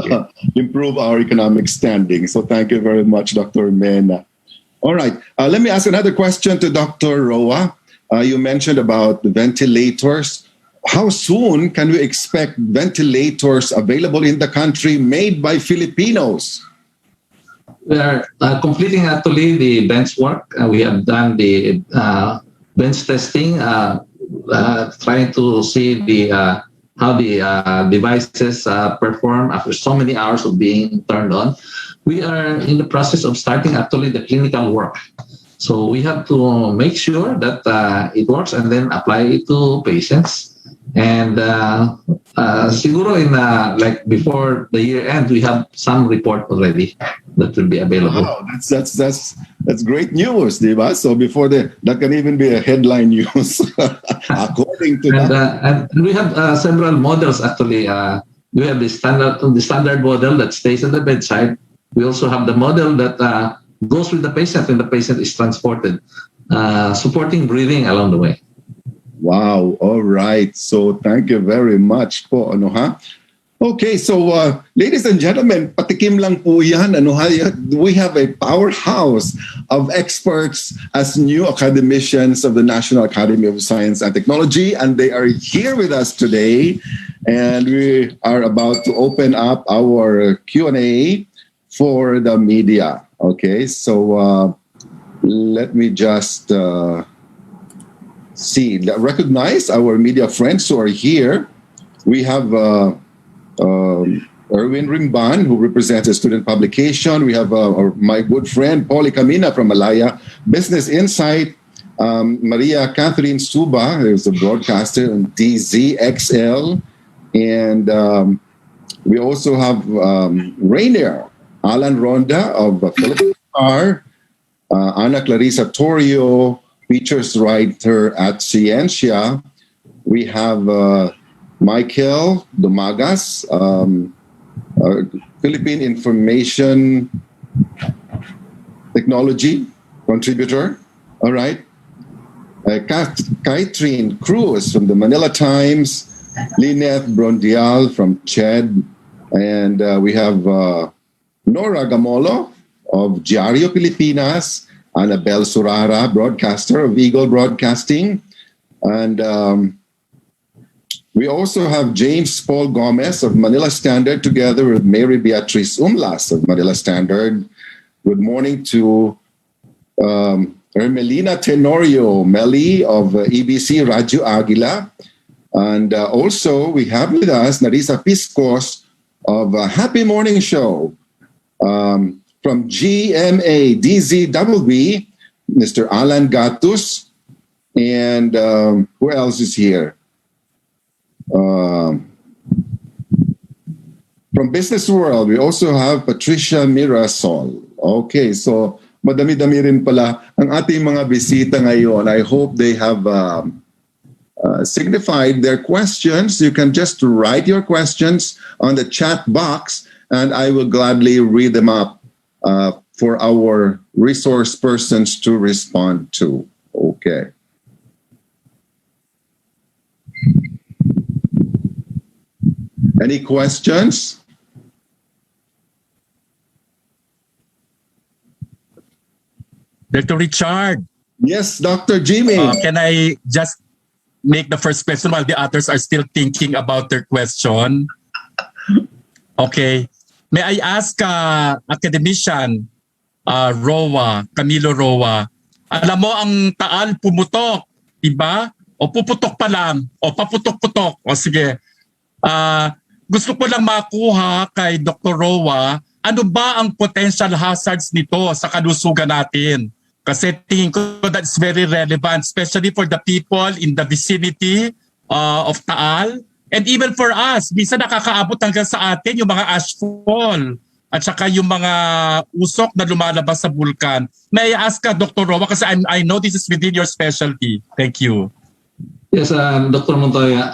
sir. Improve our economic standing. So thank you very much, Dr. Mena. All right. Let me ask another question to Dr. Roa. You mentioned about ventilators. How soon can we expect ventilators available in the country made by Filipinos? We are completing actually the bench work. We have done the bench testing, trying to see how the devices perform after so many hours of being turned on. We are in the process of starting actually the clinical work. So we have to make sure that it works and then apply it to patients. And siguro in like before the year end, we have some report already that will be available. Wow, that's great news, diba? So before that can even be a headline news, according to and we have several models actually. We have the standard model that stays at the bedside. We also have the model that goes with the patient when the patient is transported, supporting breathing along the way. Wow. All right. So thank you very much po. Okay. So ladies and gentlemen, patikim lang po yan. We have a powerhouse of experts as new academicians of the National Academy of Science and Technology. And they are here with us today. And we are about to open up our Q&A for the media. Okay. So let me just recognize our media friends who are here. We have Erwin Rimban, who represents a student publication. We have my good friend, Paulie Camina from Malaya Business Insight. Maria Catherine Suba, who's a broadcaster on DZXL. And we also have Rainier, Alan Ronda of Philippine Star, Ana Clarissa Torrio, features writer at Ciencia. We have Michael Domagas, Philippine Information Technology contributor. All right. Catherine Cruz from the Manila Times, Lynette Brondial from CHED, and we have Nora Gamolo of Diario Pilipinas, Annabel Surara, broadcaster of Eagle Broadcasting, and we also have James Paul Gomez of Manila Standard together with Mary Beatriz Umlas of Manila Standard. Good morning to Ermelina Tenorio Meli of EBC Radio Aguila. And also we have with us Narisa Piscos of Happy Morning Show. From GMA DZWB, Mr. Alan Gatus. And who else is here? From Business World, we also have Patricia Mirasol. Okay, so madami-dami rin pala ang ating mga bisita ngayon. I hope they have signified their questions. You can just write your questions on the chat box and I will gladly read them up for our resource persons to respond to. Okay. Any questions? Dr. Richard. Yes, Dr. Jimmy. Can I just make the first question while the others are still thinking about their question? Okay. May I ask academician Camilo Roa, alam mo ang Taal pumutok, diba? O puputok pa lang, o paputok-putok. O sige. Gusto ko lang makuha kay Dr. Roa, ano ba ang potential hazards nito sa kalusugan natin? Kasi tingin ko that's very relevant, especially for the people in the vicinity of Taal. And even for us, minsan nakakaabot hanggang sa atin yung mga ashfall at saka yung mga usok na lumalabas sa bulkan. May I ask ka, Dr. Roa, kasi I know this is within your specialty. Thank you. Yes, Dr. Montoya.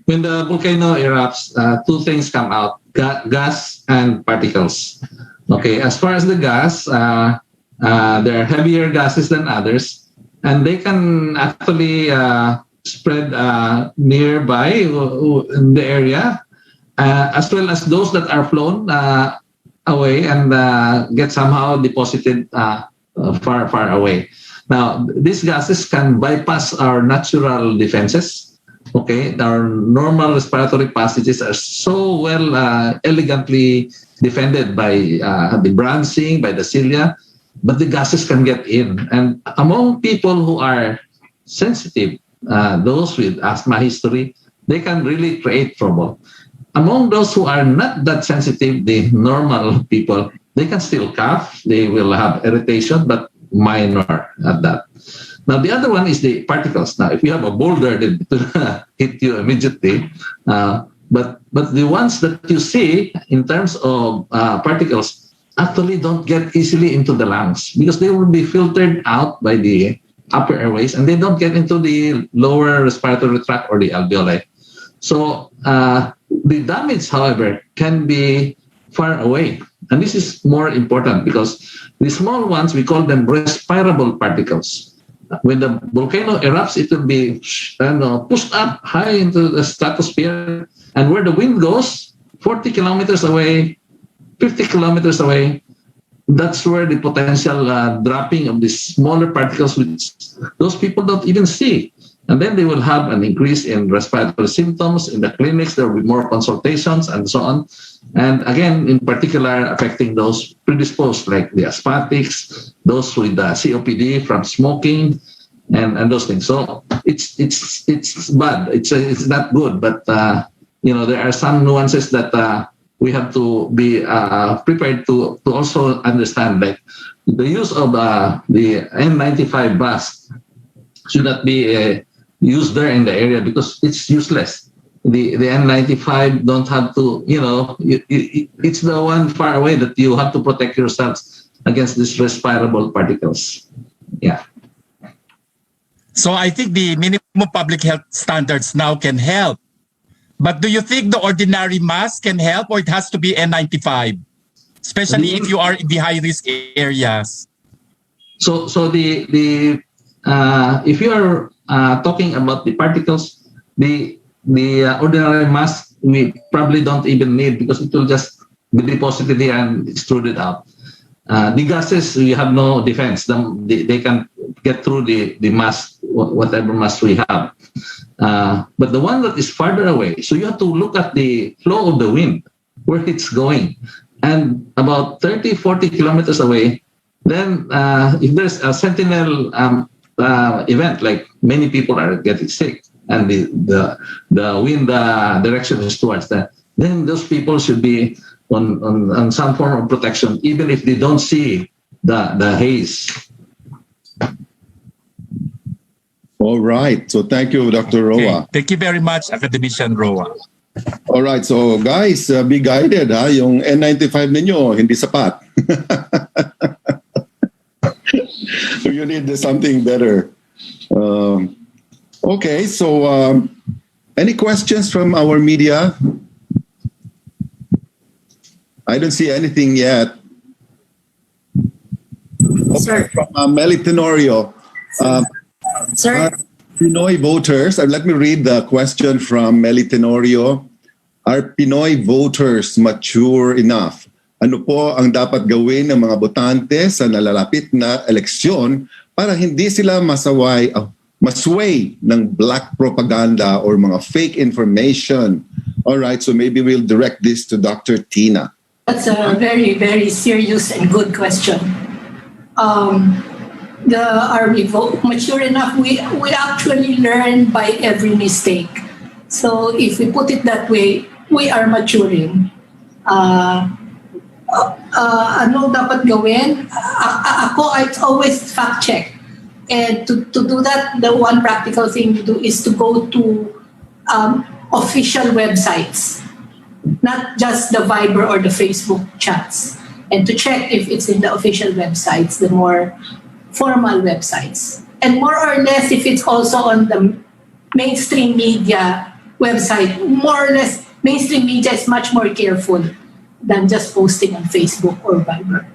When the volcano erupts, two things come out, gas and particles. Okay, as far as the gas, there are heavier gases than others, and they can actually spread nearby in the area, as well as those that are flown away and get somehow deposited far, far away. Now, these gases can bypass our natural defenses. Okay, our normal respiratory passages are so well elegantly defended by the branching, by the cilia, but the gases can get in. And among people who are sensitive, those with asthma history, they can really create trouble. Among those who are not that sensitive, the normal people, they can still cough, they will have irritation, but minor at that. Now, the other one is the particles. Now, if you have a boulder, it will hit you immediately. But the ones that you see in terms of particles actually don't get easily into the lungs because they will be filtered out by the upper airways and they don't get into the lower respiratory tract or the alveoli. So the damage, however, can be far away. And this is more important because the small ones, we call them respirable particles. When the volcano erupts, it will be pushed up high into the stratosphere. And where the wind goes, 40 kilometers away, 50 kilometers away, that's where the potential dropping of the smaller particles, which those people don't even see. And then they will have an increase in respiratory symptoms. In the clinics, there will be more consultations and so on. And again, in particular, affecting those predisposed, like the asthmatics, those with the COPD from smoking, and those things. So it's bad. It's not good. But there are some nuances that we have to be prepared to also understand. Like the use of the N95 mask should not be used there in the area because it's useless. The N95 don't have to, it's the one far away that you have to protect yourselves against these respirable particles. Yeah. So I think the minimum public health standards now can help. But do you think the ordinary mask can help, or it has to be N95, especially if you are in the high risk areas? So the if you are talking about the particles, the ordinary mask we probably don't even need because it will just be deposited here and extruded out. The gases, we have no defense. They can get through the mask, whatever mask we have. But the one that is farther away, so you have to look at the flow of the wind, where it's going. And about 30, 40 kilometers away, then if there's a sentinel event, like many people are getting sick, and the wind direction is towards that, then those people should be on some form of protection, even if they don't see the haze. All right. So thank you, Dr. Roa. Okay. Thank you very much, Academician Roa. All right. So guys, be guided ha. Yung N95 ninyo, hindi sapat. You need something better. Okay. So any questions from our media? I don't see anything yet. Okay, from Meli Tenorio. Sir? Pinoy voters, let me read the question from Meli Tenorio. Are Pinoy voters mature enough? Ano po ang dapat gawin ng mga botante sa nalalapit na eleksyon para hindi sila masway ng black propaganda or mga fake information? All right, so maybe we'll direct this to Dr. Tina. That's a very, very serious and good question. Are we mature enough? We actually learn by every mistake. So if we put it that way, we are maturing. Ano dapat gawin? I always fact check. And to do that, the one practical thing to do is to go to official websites, not just the Viber or the Facebook chats, and to check if it's in the official websites, the more formal websites. And more or less, if it's also on the mainstream media website, more or less, mainstream media is much more careful than just posting on Facebook or Viber.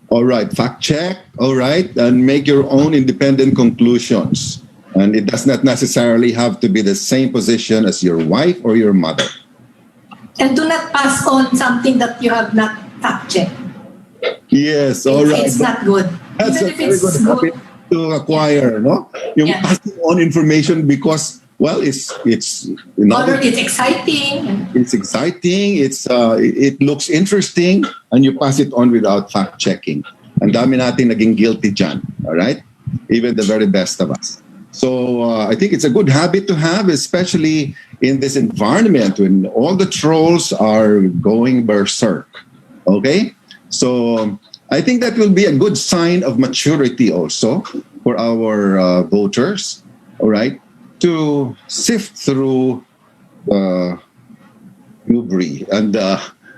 All right, fact check, all right, and make your own independent conclusions. And it does not necessarily have to be the same position as your wife or your mother. And do not pass on something that you have not fact checked. Yes, all right. It's not good. That's Even a if very it's good habit to acquire, no? Yung Yeah. passing on information because, well, it's Or it's exciting. It's exciting. It looks interesting, and you pass it on without fact checking. Ang dami natin naging guilty dyan. All right, even the very best of us. So I think it's a good habit to have, especially in this environment when all the trolls are going berserk. Okay, so I think that will be a good sign of maturity also for our voters. All right, to sift through hubris and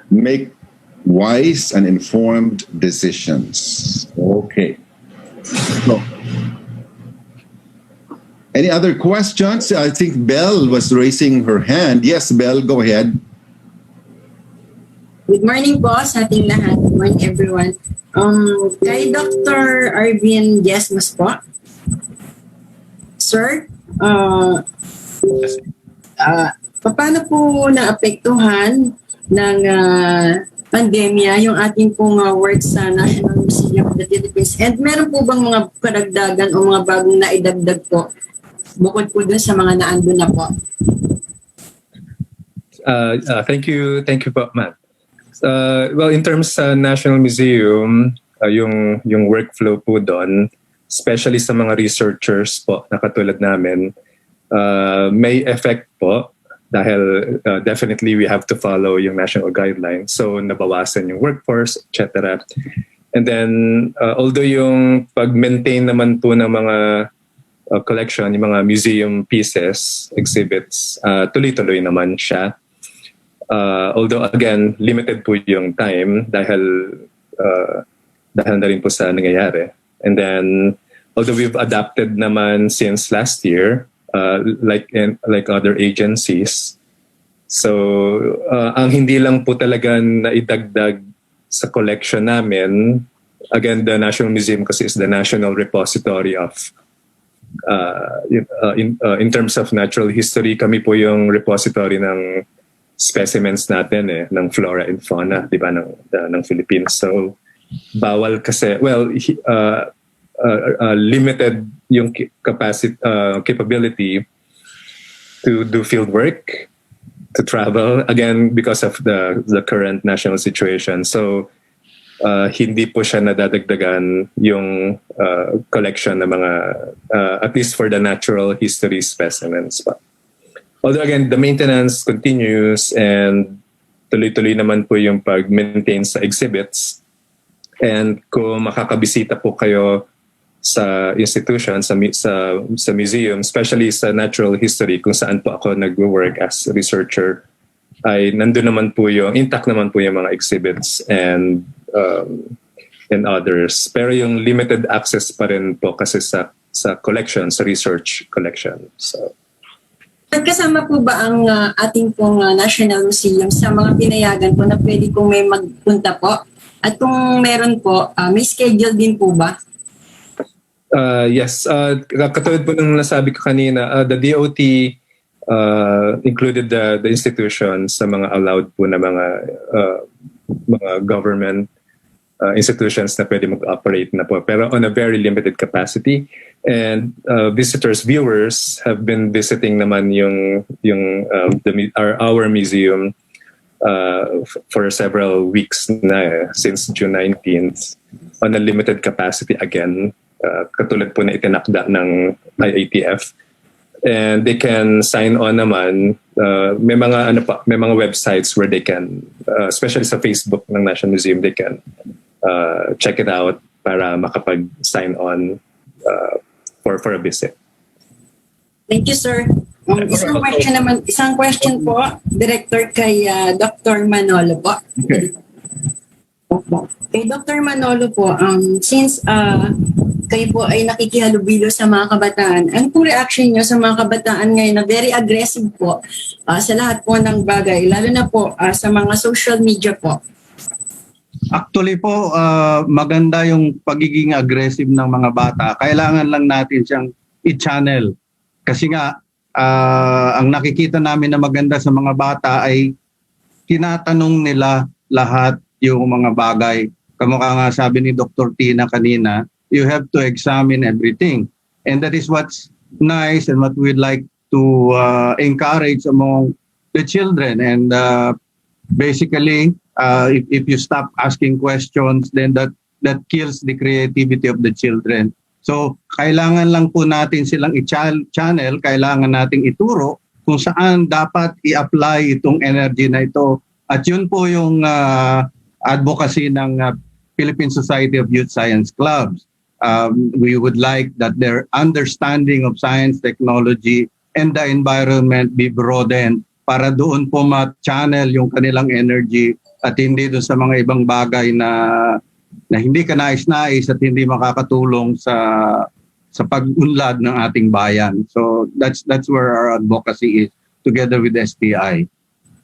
make wise and informed decisions. Okay. So, any other questions? I think Belle was raising her hand. Yes, Belle, go ahead. Good morning po sa ating lahat. Good morning everyone. Kay Dr. Arvin Diezmas po. Sir, paano po naapektuhan ng pandemya, yung ating pong work sa National Museum of the Philippines. And meron po bang mga karagdagan o mga bagong naidagdag po bukod po dun sa mga naandun na po? Thank you po, Matt. Well, in terms sa National Museum, yung workflow po doon, especially sa mga researchers po na katulad namin, may effect po dahil definitely we have to follow yung national guidelines. So nabawasan yung workforce, etc. And then, although yung pag-maintain naman po ng mga collection, yung mga museum pieces, exhibits, tuloy-tuloy naman siya. Although again, limited po yung time dahil na rin po sa nangyayari. And then, although we've adapted naman since last year, like other agencies, so ang hindi lang po talaga naidagdag sa collection namin, again, the National Museum kasi is the national repository of in terms of natural history, kami po yung repository ng specimens natin ng flora and fauna, di ba, ng Philippines. So bawal kasi, well, limited yung capability to do field work, to travel, again because of the current national situation. So hindi po siya nadadagdagan yung collection ng mga at least for the natural history specimens pa. Although again, the maintenance continues and tuloy-tuloy naman po yung pag-maintain sa exhibits. And kung makakabisita po kayo sa institution, sa museum, especially sa natural history, kung saan po ako nag-work as researcher, ay nandun naman po intact naman po yung mga exhibits and others. Pero yung limited access pa rin po kasi sa collection, sa research collection. So, Kasama po ba ang ating pong National Museum sa mga pinayagan po na pwede kong may magpunta po? At kung meron po, may schedule din po ba? Yes. Katulad po ng nasabi ko kanina, the DOT included the institutions sa mga allowed po na mga government institutions na pwede mag-operate na po. Pero on a very limited capacity. And visitors, viewers have been visiting naman our museum for several weeks na since June 19th on a limited capacity again, katulad po na itinakda ng IATF. And they can sign on naman. May mga websites where they can, especially sa Facebook ng National Museum, they can check it out para makapag-sign on for a visit. Thank you, sir. Isang question po, Director, kay Dr. Manolo po. Okay. Kay Dr. Manolo po, since kayo po ay nakikihalubilo sa mga kabataan, ano po reaction nyo sa mga kabataan ngayon na very aggressive po sa lahat po ng bagay, lalo na po sa mga social media po? Actually po, maganda yung pagiging aggressive ng mga bata. Kailangan lang natin siyang i-channel. Kasi nga, ang nakikita namin na maganda sa mga bata ay tinatanong nila lahat yung mga bagay. Kamukha nga sabi ni Dr. Tina kanina, you have to examine everything. And that is what's nice and what we'd like to encourage among the children. And basically, if you stop asking questions, then that kills the creativity of the children. So, kailangan lang po natin silang i-channel, kailangan nating ituro kung saan dapat i-apply itong energy na ito. At yun po yung advocacy ng Philippine Society of Youth Science Clubs. We would like that their understanding of science, technology, and the environment be broadened para doon po ma-channel yung kanilang energy at hindi doon sa mga ibang bagay na hindi ka nais-nais at hindi makakatulong sa pag-unlad ng ating bayan. So that's where our advocacy is together with STI.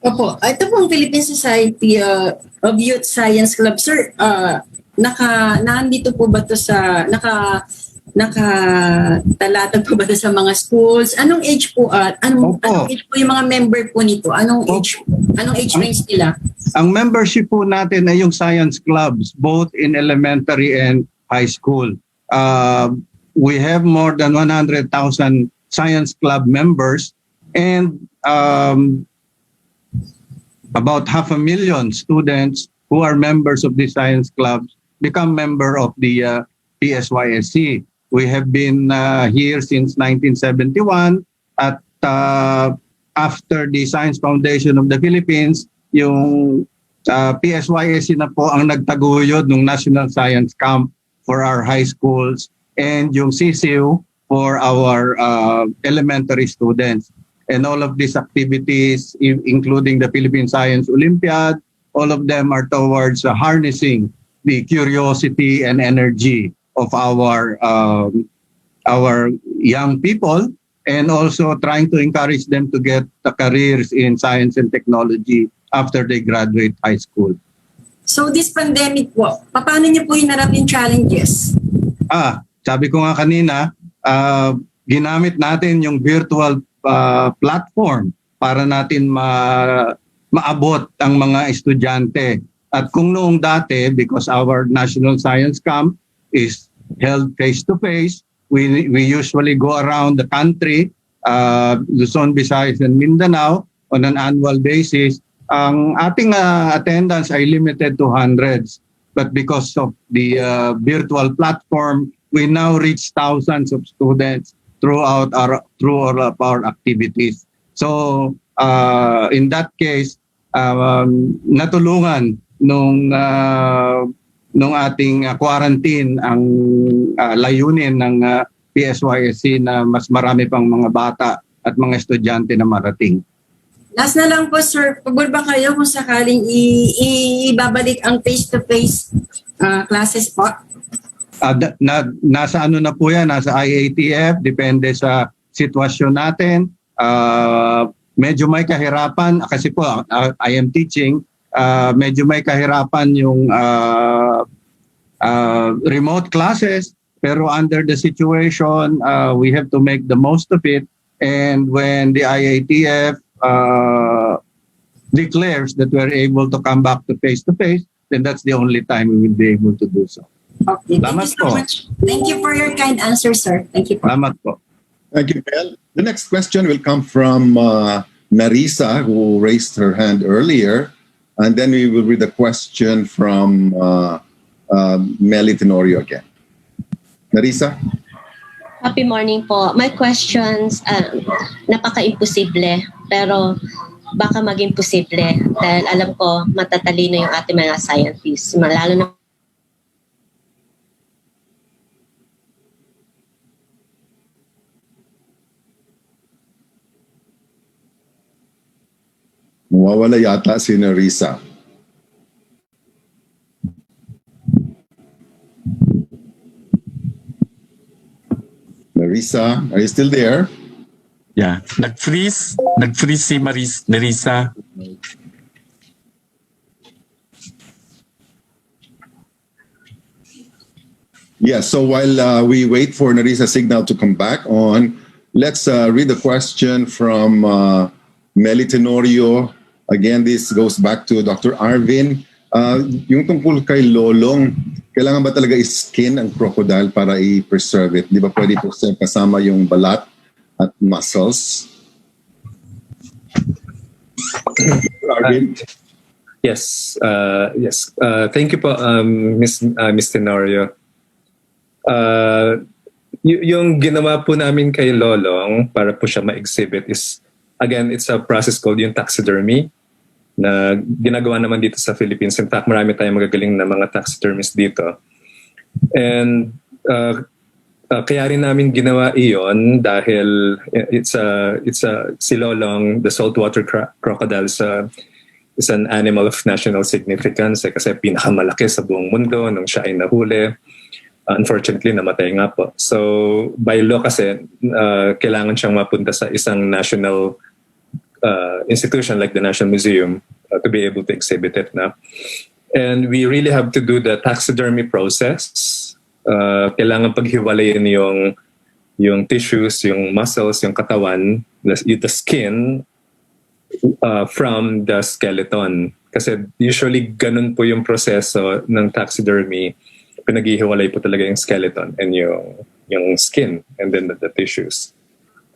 Opo, ito pong Philippine Society of Youth Science Club, sir. Nandito po ba to sa nakatalatag po ba ito sa mga schools? Anong age po anong age po yung mga member po nito? Anong age range nila? Ang membership po natin ay yung science clubs, both in elementary and high school. We have more than 100,000 science club members, and about 500,000 students who are members of the science clubs become member of the PSYSC. We have been here since 1971 at after the Science Foundation of the Philippines, yung PSYSC na po ang nagtaguyod ng National Science Camp for our high schools and yung CCU for our elementary students. And all of these activities, including the Philippine Science Olympiad, all of them are towards harnessing the curiosity and energy of our young people, and also trying to encourage them to get the careers in science and technology after they graduate high school. So this pandemic po, paano niyo po hinarap yung challenges? Sabi ko nga kanina, ginamit natin yung virtual platform para natin maabot ang mga estudyante. At kung noong dati, because our National Science Camp is held face-to-face, we usually go around the country, Luzon, Visayas, and Mindanao on an annual basis. Ang ating attendance ay limited to hundreds. But because of the virtual platform, we now reach thousands of students through all of our activities. So in that case, natulungan nung ating quarantine ang layunin ng PSYSC na mas marami pang mga bata at mga estudyante na marating. Last na lang po, sir, pabor ba kayo kung sakaling ibabalik ang face-to-face classes po? Nasa ano na po yan, nasa IATF, depende sa sitwasyon natin. Medyo may kahirapan, kasi po I am teaching, medyo may kahirapan yung remote classes, pero under the situation, we have to make the most of it. And when the IATF declares that we're able to come back to face-to-face, then that's the only time we will be able to do so. Okay, thank you so much. Thank you for your kind answer, sir. Thank you. Salamat po. Thank you, Mel. The next question will come from Narisa, who raised her hand earlier. And then we will read the question from Melly Tenorio again. Narisa? Happy morning po. My questions, napaka-imposible, pero baka maging posible dahil alam ko matatalino yung ating mga scientists, lalo na Mawawala yata si Narisa. Narisa, are you still there? Yeah, nag-freeze si Narisa. Yeah, so while we wait for Narisa's signal to come back on, let's read the question from Melly Tenorio. Again, this goes back to Dr. Arvin. Yung tungkol kay Lolong, kailangan ba talaga i-skin ang crocodile para i-preserve it? Di ba pwede preserve kasama yung balat at muscles? Arvin? Yes. Thank you po, Ms. Tenorio. Yung ginawa po namin kay Lolong para po siya ma-exhibit is, again, it's a process called yung taxidermy na ginagawa naman dito sa Philippines. In fact, marami tayong magagaling na mga taxidermists dito. And kaya rin namin ginawa iyon dahil si Lolong, the saltwater crocodile, is an animal of national significance kasi pinakamalaki sa buong mundo nung siya ay nahuli. Unfortunately, namatay nga po. So, by law kasi, kailangan siyang mapunta sa isang national institution like the National Museum to be able to exhibit it na. And we really have to do the taxidermy process kailangan paghiwalayin yung tissues, yung muscles, yung katawan, the skin from the skeleton. Kasi usually ganun po yung proseso ng taxidermy. Pinaghihiwalay po talaga yung skeleton and yung skin and then the tissues.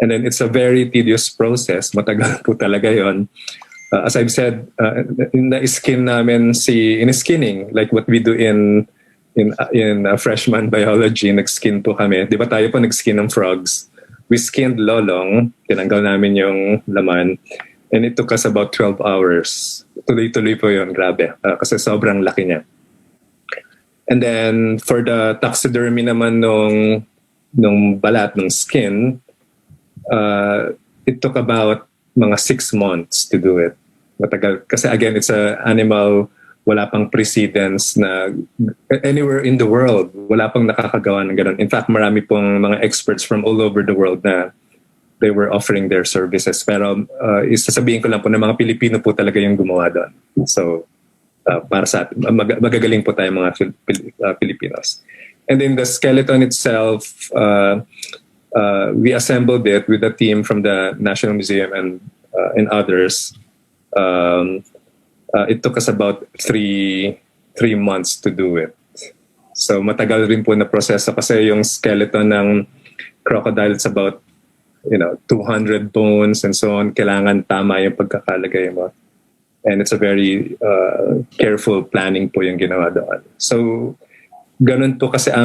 And then it's a very tedious process. Matagal po talaga yon. As I've said, na-skin namin in skinning, like what we do in freshman biology, nag-skin po kami. Di ba tayo po nag-skin ng frogs? We skinned lolong, tinanggal namin yung laman, and it took us about 12 hours. Tuloy-tuloy po yun, grabe. Kasi sobrang laki niya. And then, for the taxidermy naman nung balat, ng skin, it took about mga 6 months to do it. Matagal. Kasi again, it's an animal, wala pang precedence na anywhere in the world, wala pang nakakagawa ng ganun. In fact, marami pong mga experts from all over the world na they were offering their services. Pero isasabihin ko lang po na mga Pilipino po talaga yung gumawa doon. So, para sa atin, magagaling po tayo mga Filipinos. And then the skeleton itself, we assembled it with a team from the National Museum and others. It took us about 3 months to do it. So matagal rin po na proseso kasi yung skeleton ng crocodile, it's about 200 bones and so on. Kailangan tama yung pagkakalagay mo. And it's a very careful planning po yung ginawa doon. So ganun po kasi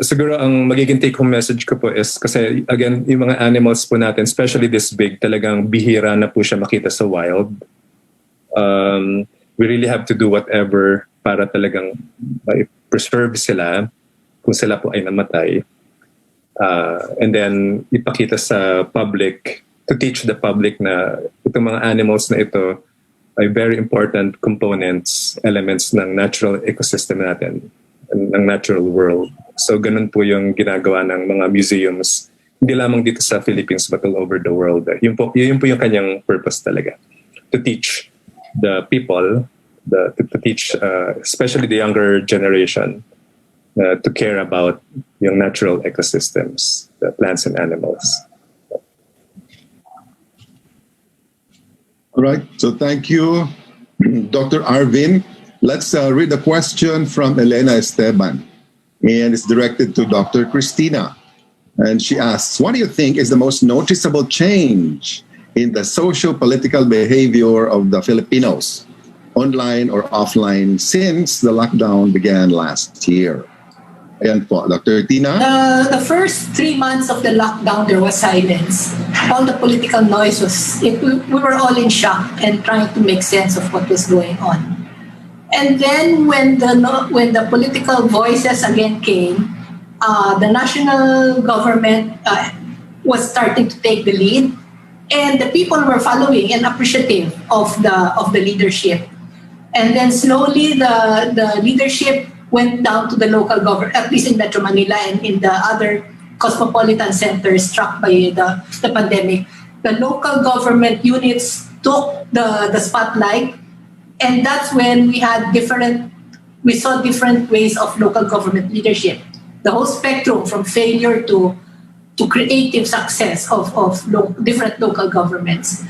siguro ang magiging take-home message ko po is kasi again, yung mga animals po natin, especially this big, talagang bihira na po siya makita sa wild. We really have to do whatever para talagang preserve sila kung sila po ay namatay. And then ipakita sa public, to teach the public na itong mga animals na ito ay very important components, elements ng natural ecosystem natin, ng natural world. So ganun po yung ginagawa ng mga museums, hindi lamang dito sa Philippines but all over the world. Yun po yung kanyang purpose talaga. To teach the people, to teach especially the younger generation to care about yung natural ecosystems, the plants and animals. All right. So thank you, Dr. Arvin. Let's read a question from Elena Esteban, and it's directed to Dr. Christina. And she asks, what do you think is the most noticeable change in the socio-political behavior of the Filipinos, online or offline, since the lockdown began last year? Ayan po, Dr. Tina. The first 3 months of the lockdown, there was silence. All the political noise we were all in shock and trying to make sense of what was going on. And then when the political voices again came, the national government was starting to take the lead, and the people were following and appreciative of the leadership. And then slowly the leadership went down to the local government, at least in Metro Manila and in the other cosmopolitan centers struck by the pandemic. The local government units took the spotlight, and that's when we saw different ways of local government leadership. The whole spectrum from failure to creative success of different local governments.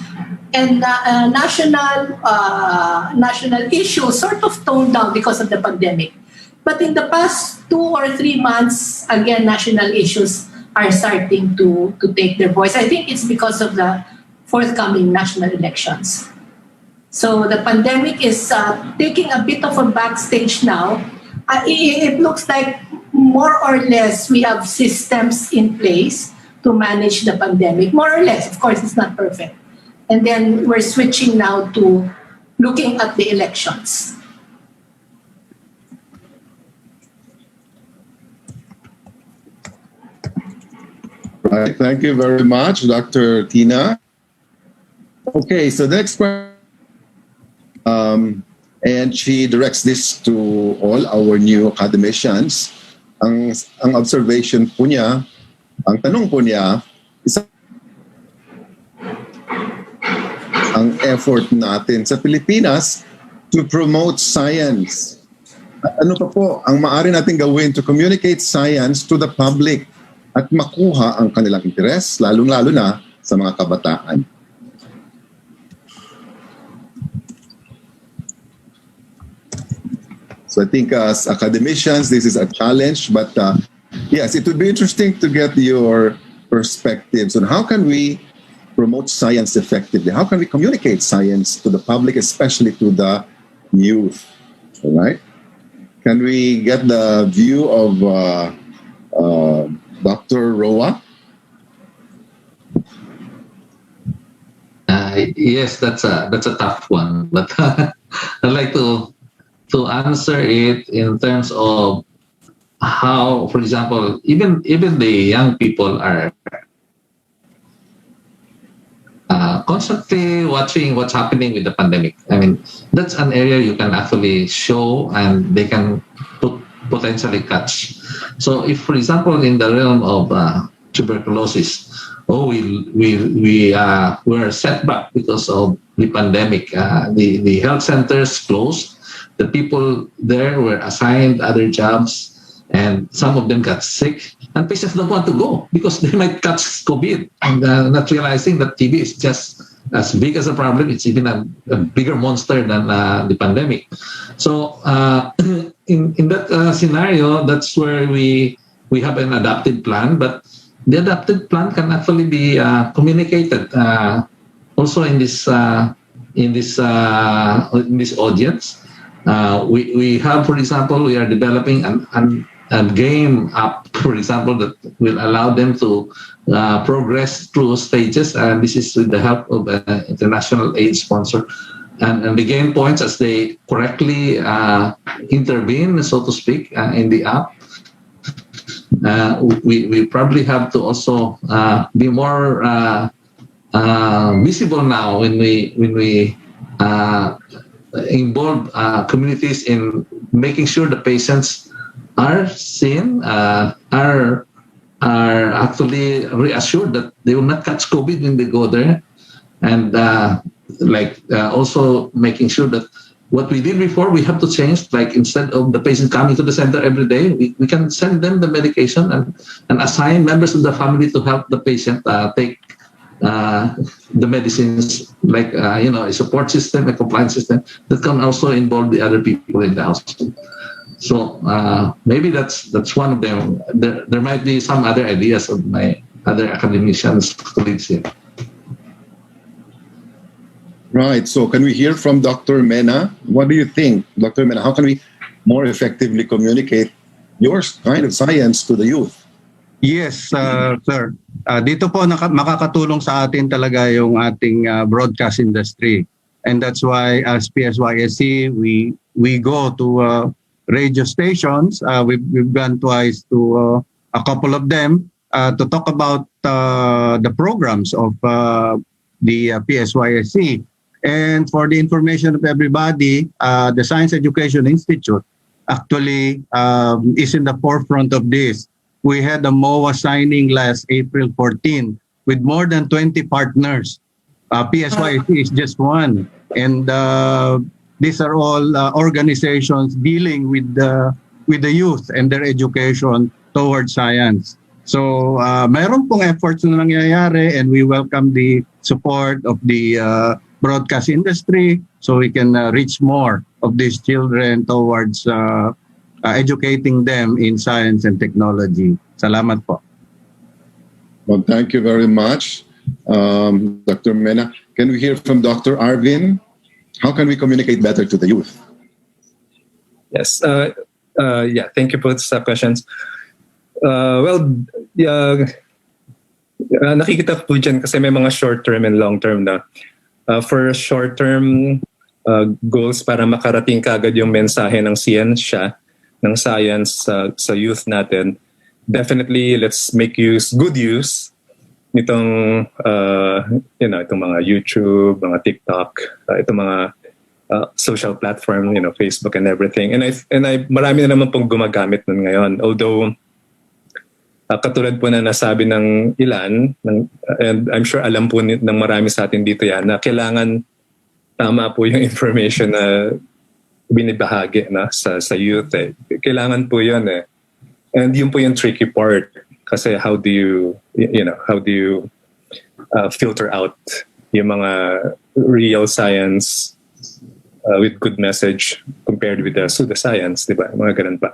And national issues sort of toned down because of the pandemic. But in the past 2 or 3 months, again, national issues are starting to take their voice. I think it's because of the forthcoming national elections. So the pandemic is taking a bit of a backstage now. It looks like more or less we have systems in place to manage the pandemic. More or less, of course, it's not perfect. And then we're switching now to looking at the elections. Right. Thank you very much, Dr. Tina. Okay, so the next question, and she directs this to all our new academicians. Ang observation po niya, ang tanong po niya, ang effort natin sa Pilipinas to promote science Ano pa po ang maaari natin gawin to communicate science to the public at makuha ang kanilang interes, lalong-lalo na sa mga kabataan? So I think as academicians, this is a challenge, but yes, it would be interesting to get your perspectives on how can we promote science effectively? How can we communicate science to the public, especially to the youth? All right? Can we get the view of Dr. Roa? Yes, that's a tough one, but I'd like to answer it in terms of how, for example, even the young people are constantly watching what's happening with the pandemic. I mean, that's an area you can actually show and they can potentially catch. So if, for example, in the realm of tuberculosis, we were set back because of the pandemic. The health centers closed. The people there were assigned other jobs, and some of them got sick. And patients don't want to go because they might catch COVID, and not realizing that TB is just as big as a problem. It's even a bigger monster than the pandemic. So in that scenario, that's where we have an adapted plan, but the adapted plan can actually be communicated also in this audience. We have, for example, we are developing a game app, for example, that will allow them to progress through stages. And this is with the help of an international aid sponsor. And the game points as they correctly intervene, so to speak, in the app. We probably have to also be more visible now when we involve communities in making sure the patients are seen, are actually reassured that they will not catch COVID when they go there, and also making sure that what we did before we have to change. Like instead of the patient coming to the center every day, we can send them the medication and assign members of the family to help the patient take the medicines, like a support system, a compliance system that can also involve the other people in the household. So maybe that's one of them. There might be some other ideas of my other academicians colleagues here. Right. So can we hear from Dr. Mena? What do you think, Dr. Mena? How can we more effectively communicate your kind of science to the youth? Yes, sir. Dito po makakatulong sa atin talaga yung ating broadcast industry. And that's why as PSYSC, we go to radio stations. We've gone twice to a couple of them to talk about the programs of the PSYSC. And for the information of everybody, the Science Education Institute actually is in the forefront of this. We had a MOA signing last April 14 with more than 20 partners. PSYSC is just one. And these are all organizations dealing with the youth and their education towards science. So mayroon pong efforts na nangyayari, and we welcome the support of the broadcast industry so we can reach more of these children towards educating them in science and technology. Salamat po. Well, thank you very much, Dr. Mena. Can we hear from Dr. Arvin? How can we communicate better to the youth? Yes. Thank you for the questions. Nakikita po dyan kasi may mga short-term and long-term na. For short-term goals para makarating kagad yung mensahe ng ng science sa youth natin, definitely let's make good use nitong itong mga YouTube, mga TikTok, itong mga social platform, Facebook and everything. And I marami na naman pong gumagamit nun ngayon. Although katulad po na nasabi ng ilan, and I'm sure alam po ng marami sa atin dito yan, na kailangan tama po yung information na binibahagi na sa youth eh. Kailangan po yun eh. And yun po yung tricky part kasi how do you filter out yung mga real science with good message compared with the pseudoscience, di ba? Mga ganun pa.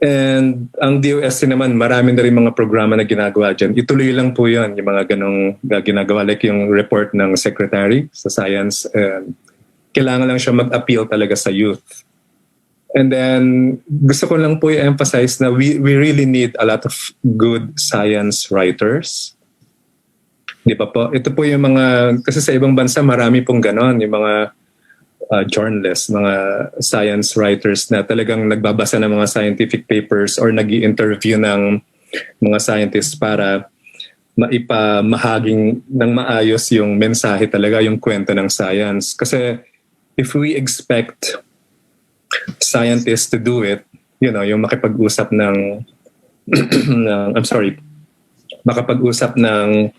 And ang DOST naman, marami na rin mga programa na ginagawa dyan. Ituloy lang po yun, yung mga ganong ginagawa, like yung report ng secretary sa science. Kailangan lang siya mag-appeal talaga sa youth. And then, gusto ko lang po i-emphasize na we really need a lot of good science writers. Di ba po? Ito po yung mga, kasi sa ibang bansa, marami pong ganon, yung mga journalists, mga science writers na talagang nagbabasa ng mga scientific papers or nag-i-interview ng mga scientists para maipamahaging ng maayos yung mensahe talaga, yung kwento ng science. Kasi if we expect scientists to do it, yung makipag-usap makapag-usap ng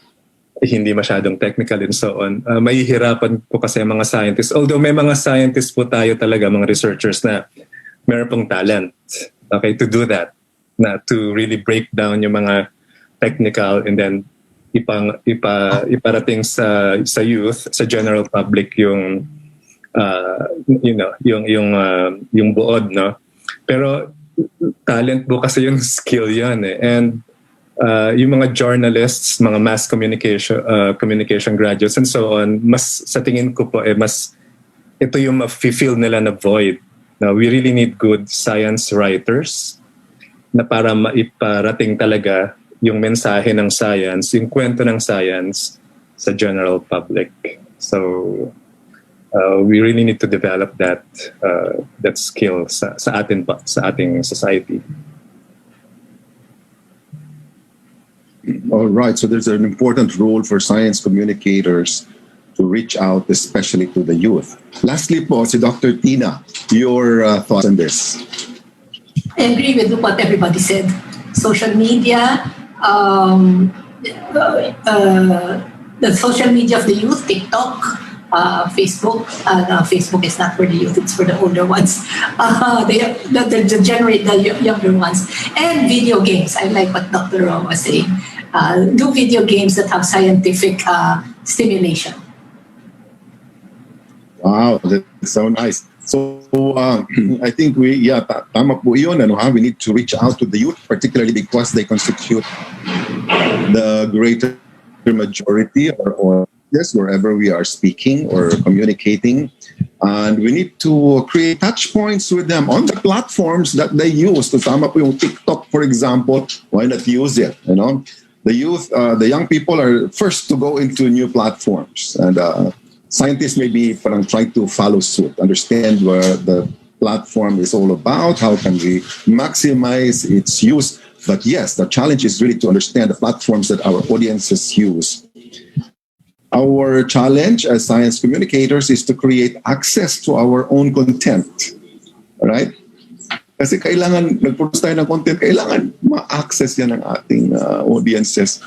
hindi masyadong technical and so on. Mahihirapan po kasi mga scientists. Although may mga scientists po tayo talaga, mga researchers na meron pong talent, okay, to do that, na to really break down yung mga technical and then iparating sa youth, sa general public yung yung buod, no? Pero talent po kasi yung skill yan eh. And yung mga journalists, mga mass communication graduates and so on, mas sa tingin ko po mas ito yung ma-feel nila na void. Now, we really need good science writers na para maiparating talaga yung mensahe ng science, yung kwento ng science sa general public. So, we really need to develop that skill sa ating society. All right, so there's an important role for science communicators to reach out, especially to the youth. Lastly po, si Dr. Tina, your thoughts on this? I agree with what everybody said. Social media, the social media of the youth, TikTok, Facebook. Facebook is not for the youth; it's for the older ones. The generate the younger ones, and video games. I like what Dr. Ro was saying. Do video games that have scientific stimulation. Wow, that's so nice. So I think tama po yun. We need to reach out to the youth, particularly because they constitute the greater majority or yes, wherever we are speaking or communicating. And we need to create touch points with them on the platforms that they use. So tama po yung TikTok, for example, why not use it? The youth, the young people are first to go into new platforms. And scientists maybe try to follow suit, understand where the platform is all about, how can we maximize its use. But yes, the challenge is really to understand the platforms that our audiences use. Our challenge as science communicators is to create access to our own content. All right? Kasi kailangan, nag-produce tayo ng content, kailangan ma-access yan ng ating audiences.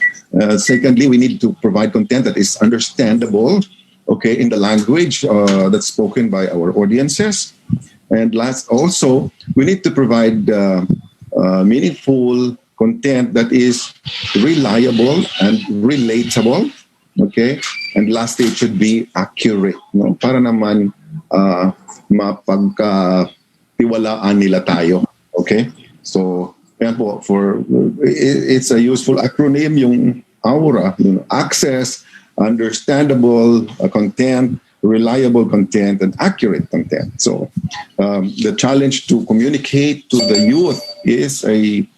Secondly, we need to provide content that is understandable, okay, in the language that's spoken by our audiences. And last, also, we need to provide meaningful content that is reliable and relatable. Okay? And lastly, it should be accurate. No? Para naman mapagkatiwalaan nila tayo. Okay? So, yan po, it's a useful acronym, yung AURA. Access, understandable content, reliable content, and accurate content. So, the challenge to communicate to the youth is an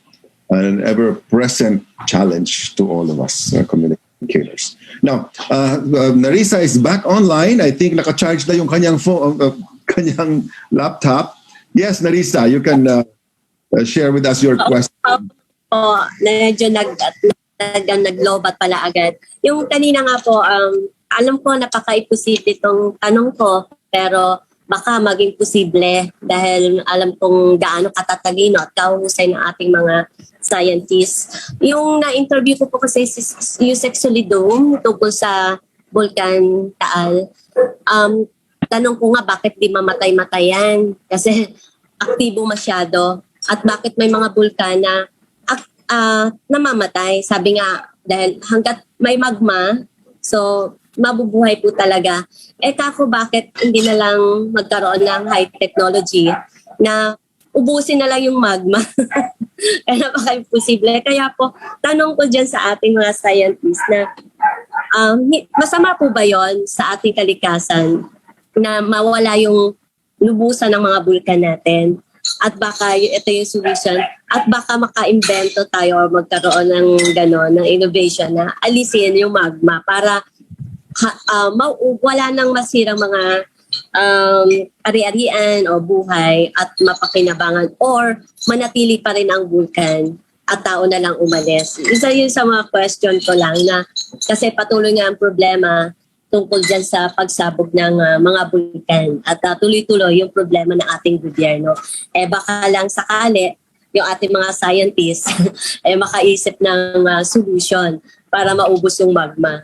ever-present challenge to all of us communicators. Now, Narisa is back online. I think naka-charge na yung kanyang phone, kanyang laptop. Yes, Narisa, you can share with us your question. Medyo nag-lobat pala agad. Yung kanina nga po, alam ko napaka-imposible itong tanong ko, pero baka maging posible dahil alam kong gaano katatalino at kahusay ng ating mga scientists. Yung na-interview ko po kasi si Yusek Solidum tungkol sa Vulcan Taal, tanong ko nga bakit di mamatay-matayan kasi aktibo masyado at bakit may mga bulkan na namamatay. Sabi nga dahil hanggat may magma, so mabubuhay po talaga. Kako bakit hindi na lang magkaroon ng high technology na ubusin na lang yung magma? Kaya napaka-imposible. Kaya po, tanong ko dyan sa ating mga scientists na masama po ba yon sa ating kalikasan na mawala yung lubusan ng mga bulkan natin? At baka ito yung solution at baka maka-invento tayo o magkaroon ng gano'n, ng innovation na alisin yung magma para wala nang masirang mga ari-arian o buhay at mapakinabangan or manatili pa rin ang bulkan at tao na lang umalis. Isa yun sa mga question ko lang na kasi patuloy nga ang problema tungkol dyan sa pagsabog ng mga bulkan at tuloy-tuloy yung problema ng ating gobyerno. Baka lang sakali yung ating mga scientists makaisip ng solution para maubos yung magma.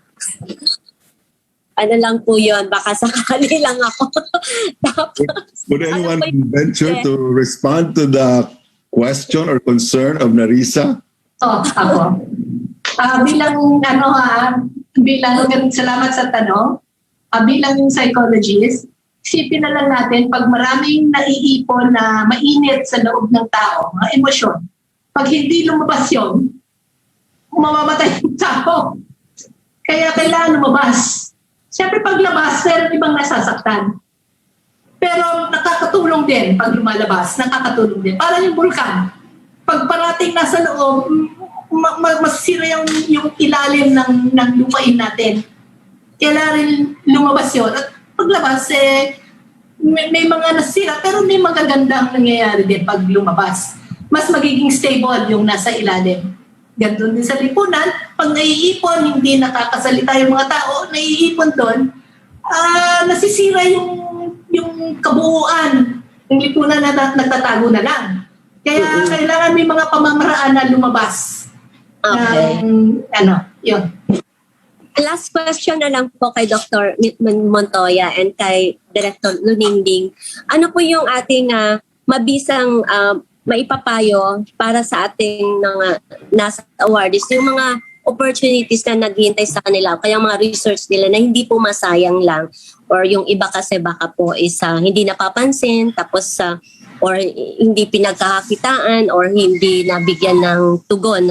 Ano lang po yun, baka sakali lang ako. Tapos, would anyone venture to respond to the question or concern of Narisa? Ako. Salamat sa tanong. Bilang psychologist, isipin na lang natin pag maraming naiipon na mainit sa loob ng tao, mga emosyon, pag hindi lumabas yun, mamamatay yung tao. Kaya kailangan lumabas. Siyempre pag labas, meron ibang nasasaktan. Pero nakakatulong din pag lumalabas, nakakatulong din. Parang yung bulkan. Pag parating nasa loob, masisira yung ilalim ng lupain natin. Kailangan rin lumabas yun. At paglabas, may mga nasira, pero may magagandang nangyayari din pag lumabas. Mas magiging stable yung nasa ilalim. Ganun din sa lipunan, pag naiipon, hindi nakakasalita yung mga tao, naiipon doon, nasisira yung kabuuan ng lipunan na nagtatago na lang. Kaya kailangan may mga pamamaraan na lumabas. Okay. Yun. Last question na lang po kay Dr. Montoya and kay Director Luningding. Ano po yung ating mabisang maipapayo para sa ating mga NAST awardees, yung mga opportunities na naghihintay sa kanila, kaya mga research nila na hindi po masayang lang or yung iba kasi baka po is hindi napapansin tapos or hindi pinagkakakitaan or hindi nabigyan ng tugon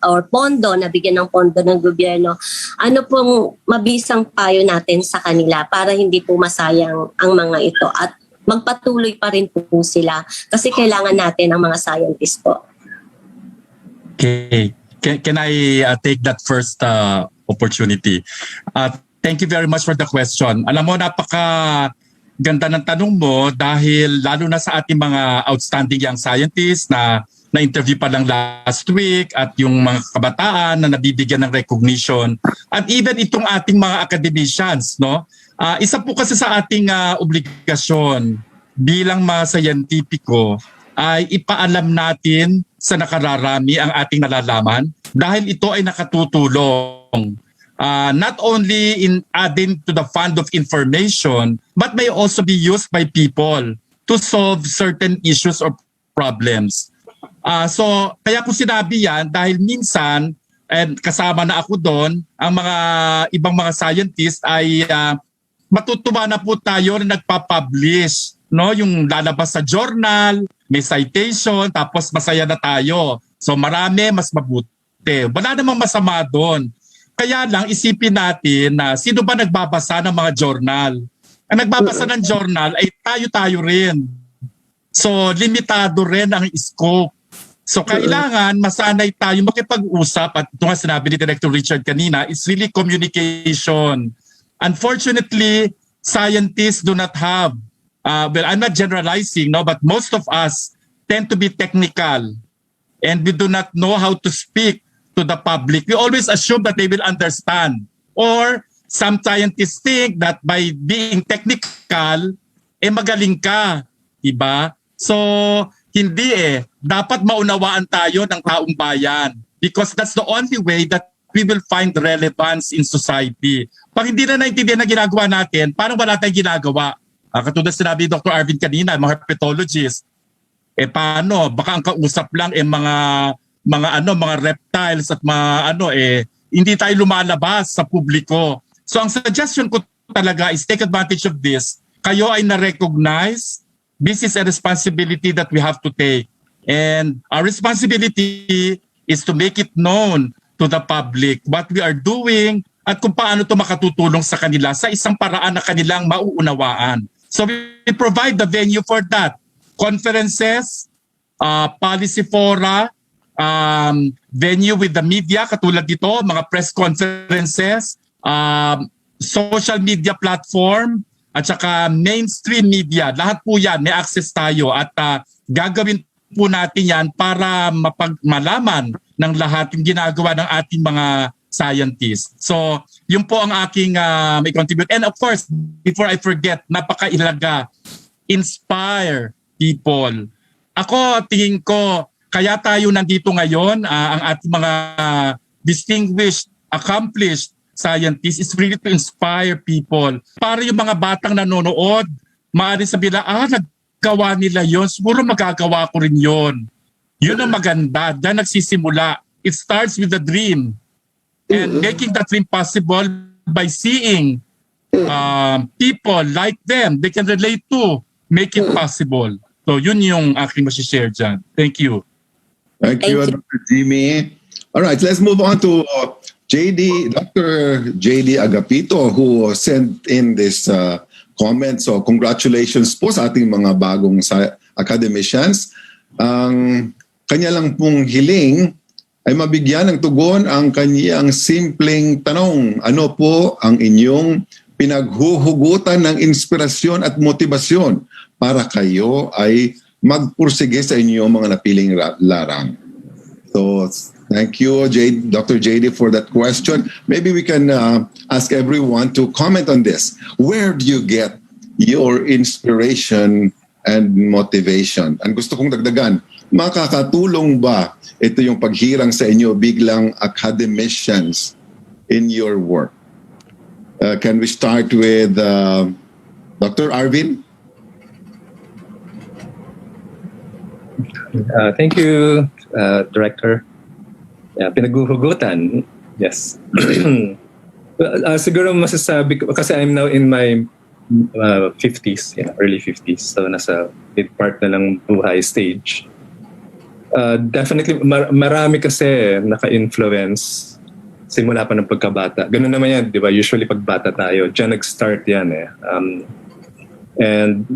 or pondo, nabigyan ng pondo ng gobyerno. Ano pong mabisang payo natin sa kanila para hindi po masayang ang mga ito at magpatuloy pa rin po sila kasi kailangan natin ang mga scientists po. Okay. Can I take that first opportunity? Thank you very much for the question. Alam mo, napaka-ganda ng tanong mo dahil lalo na sa ating mga outstanding young scientists na na-interview pa lang last week at yung mga kabataan na nabibigyan ng recognition at even itong ating mga academicians, no? Isa po kasi sa ating obligasyon bilang mga scientifico ay ipaalam natin sa nakararami ang ating nalalaman dahil ito ay nakatutulong not only in adding to the fund of information but may also be used by people to solve certain issues or problems. So kaya ko sinabi yan dahil minsan and kasama na ako doon ang mga ibang mga scientists ay matutuwa na po tayo na nagpa-publish, no? Yung lalabas sa journal, may citation, tapos masaya na tayo. So marami, mas mabuti. Wala namang masama doon. Kaya lang isipin natin na sino ba nagbabasa ng mga journal? Ang nagbabasa ng journal ay tayo-tayo rin. So limitado rin ang scope. So kailangan masanay tayo makipag-usap at ito nga sinabi ni Director Richard kanina, it's really communication. Unfortunately, scientists do not have, well, I'm not generalizing, no, but most of us tend to be technical and we do not know how to speak to the public. We always assume that they will understand. Or some scientists think that by being technical, magaling ka, diba? So, hindi Dapat maunawaan tayo ng taong bayan because that's the only way that we will find relevance in society. Pag hindi na naintindihan na ginagawa natin, parang wala tayong ginagawa. Katulad sinabi ni Dr. Arvin kanina, mga herpetologists, paano? Baka ang kausap lang mga reptiles at hindi tayo lumalabas sa publiko. So ang suggestion ko talaga is take advantage of this. Kayo ay na-recognize. This is a responsibility that we have to take. And our responsibility is to make it known to the public what we are doing at kung paano ito makatutulong sa kanila sa isang paraan na kanilang mauunawaan. So we provide the venue for that. Conferences, policy fora, venue with the media, katulad dito, mga press conferences, social media platform, at saka mainstream media. Lahat po yan, may access tayo at gagawin po natin yan para malaman ng lahat yung ginagawa ng ating mga scientists. So, yun po ang aking may contribute. And of course, before I forget, napakailaga, inspire people. Ako, tingin ko, kaya tayo nandito ngayon, ang ating mga distinguished, accomplished scientists is really to inspire people. Para yung mga batang nanonood, maaari sabihin na, naggawa nila yon, siguro magagawa ko rin yon. Yun ang maganda. Diyan nagsisimula. It starts with the dream. And making that dream possible by seeing people like them, they can relate to, make it possible. So yun yung aking masishare dyan. Thank you. Thank you, Dr. Jimmy. All right, let's move on to Dr. JD Agapito, who sent in this comment. So congratulations po sa ating mga bagong academicians. Ang kanya lang pong hiling ay mabigyan ng tugon ang kanyang simpleng tanong. Ano po ang inyong pinaghuhugutan ng inspirasyon at motibasyon para kayo ay magpursige sa inyong mga napiling larang? So, thank you, Dr. JD, for that question. Maybe we can ask everyone to comment on this. Where do you get your inspiration and motivation? Ang gusto kong dagdagan, makakatulong ba ito yung paghirang sa inyo biglang academicians in your work? Can we start with Dr. Arvin? Thank you, Director. Pinaghuhugutan. Yes. Siguro masasabi ko, kasi I'm now in my 50s, early 50s. So nasa mid part na lang buhay stage. Definitely, marami kasi naka-influence simula pa ng pagkabata. Ganun naman yan, di ba? Usually pagbata tayo, dyan nag-start yan eh. And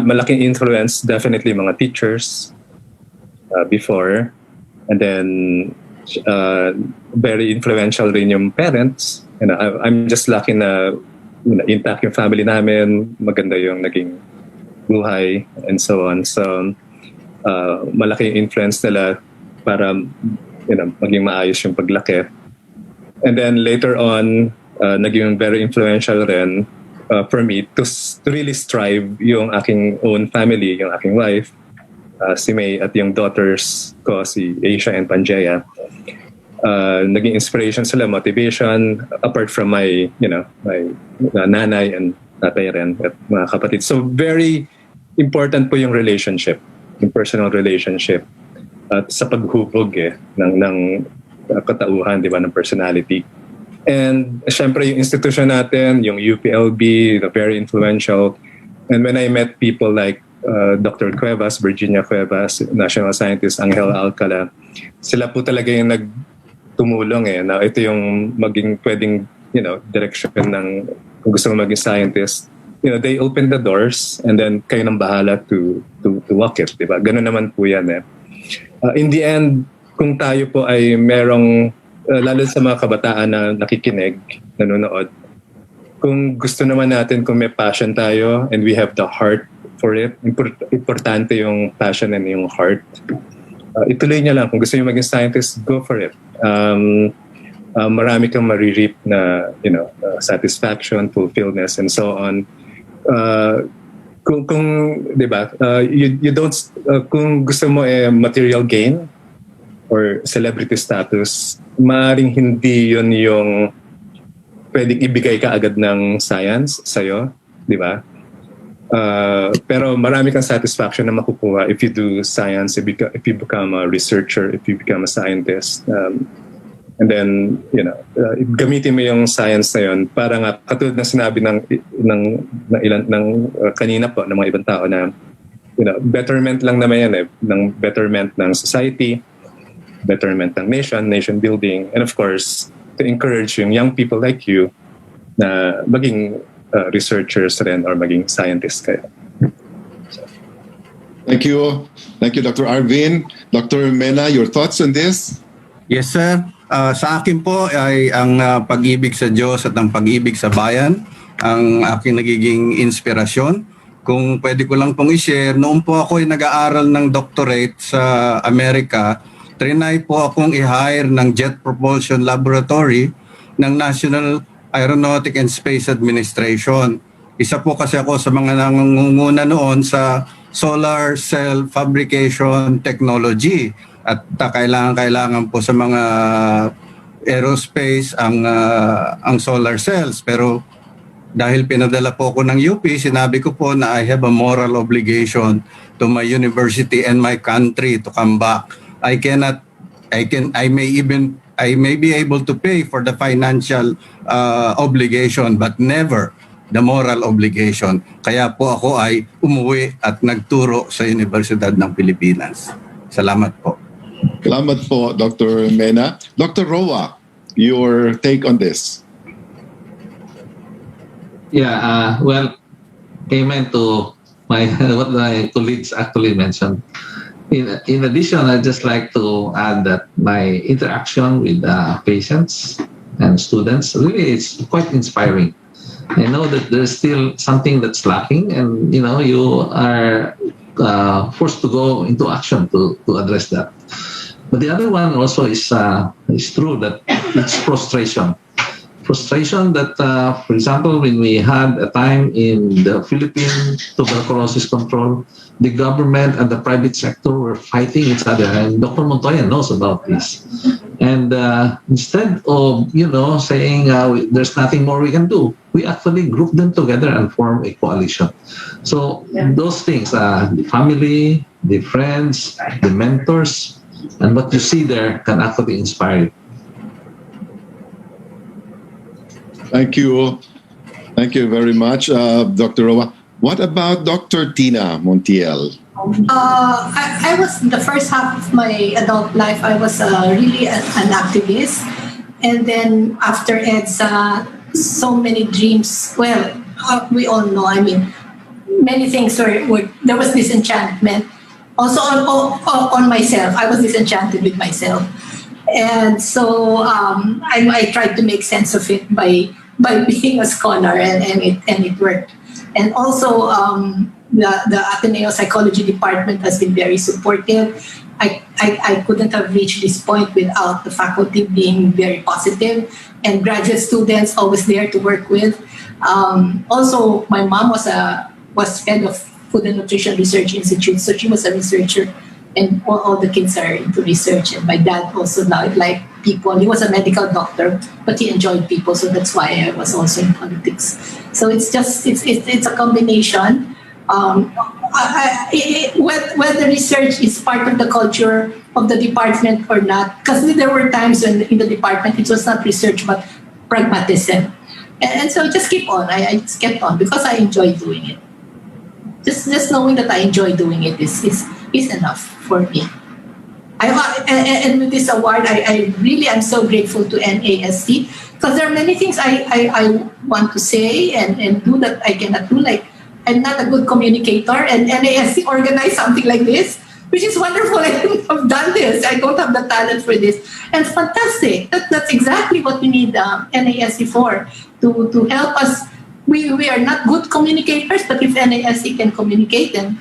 malaking influence, definitely mga teachers before. And then, very influential rin yung parents. I'm just lucky na intact yung family namin, maganda yung naging buhay, and so on. So, malaking influence nila para maging maayos yung paglaki. And then later on, naging very influential rin for me to really strive yung aking own family, yung aking wife, si May, at yung daughters ko, si Asia and Panjaya. Naging inspiration sila, motivation, apart from my nanay and tatay rin at mga kapatid. So very important po yung relationship, yung personal relationship at sa paghubog ng katauhan, di ba, ng personality. And syempre yung institution natin, yung UPLB, very influential. And when I met people like Dr. Cuevas, Virginia Cuevas, National Scientist Angel Alcala, sila po talaga yung nagtumulong na ito yung maging pwedeng direction ng kung gusto mo maging scientist. They opened the doors and then kayo nang bahala to walk it, di ba? Ganun naman po yan in the end, kung tayo po ay merong lalo sa mga kabataan na nakikinig, nanonood, kung gusto naman natin, kung may passion tayo and we have the heart for it, importante yung passion and yung heart, ituloy niya lang. Kung gusto niyo maging scientist, go for it. Marami kang maririp na satisfaction, fulfillment, and so on. Kung di ba, you don't kung gusto mo material gain or celebrity status, maaaring hindi yun yung pwedeng ibigay ka agad ng science sa'yo, di ba? Pero marami kang satisfaction na makukuha if you do science, if you become a researcher, if you become a scientist. And then, gamitin mo yung science na yun para nga, katulad na sinabi ng kanina po, ng mga ibang tao na, betterment lang naman yan ng betterment ng society, betterment ng nation building, and of course, to encourage yung young people like you na maging researchers rin or maging scientists kayo. Thank you. Thank you, Dr. Arvin. Dr. Mena, your thoughts on this? Yes, sir. Sa akin po ay ang pag-ibig sa Diyos at ang pag-ibig sa bayan ang aking nagiging inspirasyon. Kung pwede ko lang pong i-share, noon po ako ay nag-aaral ng doctorate sa Amerika, trinay po akong i-hire ng Jet Propulsion Laboratory ng National Aeronautic and Space Administration. Isa po kasi ako sa mga nangunguna noon sa solar cell fabrication technology. At kailangan po sa mga aerospace ang solar cells. Pero dahil pinadala po ako ng UP, sinabi ko po na I have a moral obligation to my university and my country to come back. I may be able to pay for the financial obligation but never the moral obligation. Kaya po ako ay umuwi at nagturo sa Universidad ng Pilipinas. Salamat po. Salamat po, Dr. Mena. Dr. Roa, your take on this? Yeah, well, amen to what my colleagues actually mentioned. In addition, I'd just like to add that my interaction with patients and students really is quite inspiring. I know that there's still something that's lacking, and you are forced to go into action to address that. But the other one also is true, that it's frustration. Frustration that, for example, when we had a time in the Philippine tuberculosis control, the government and the private sector were fighting each other, and Dr. Montoya knows about this. And instead of saying there's nothing more we can do, we actually grouped them together and formed a coalition. So those things, the family, the friends, the mentors, and what you see there can actually inspire you. Thank you. Thank you very much, Dr. Roa. What about Dr. Tina Montiel? I was, the first half of my adult life, I was really an activist. And then after EDSA, so many dreams. Well, we all know, many things were there was disenchantment. Also on myself, I was disenchanted with myself. And so I tried to make sense of it by being a scholar, and it worked. And also the Ateneo Psychology Department has been very supportive. I couldn't have reached this point without the faculty being very positive and graduate students always there to work with. Also, my mom was head of Food and Nutrition Research Institute, so she was a researcher, and all the kids are into research. And my dad also liked people. He was a medical doctor, but he enjoyed people, so that's why I was also in politics. So it's a combination. Whether research is part of the culture of the department or not, because there were times when in the department it was not research but pragmatism, and so just keep on. I just kept on because I enjoy doing it. Just knowing that I enjoy doing it is enough for me. And with this award, I really am so grateful to NAST, because there are many things I want to say and do that I cannot do. Like, I'm not a good communicator, and NAST organized something like this, which is wonderful. I couldn't have done this. I don't have the talent for this. And fantastic. That's exactly what we need NAST for, to help us. We are not good communicators, but if NAST can communicate, then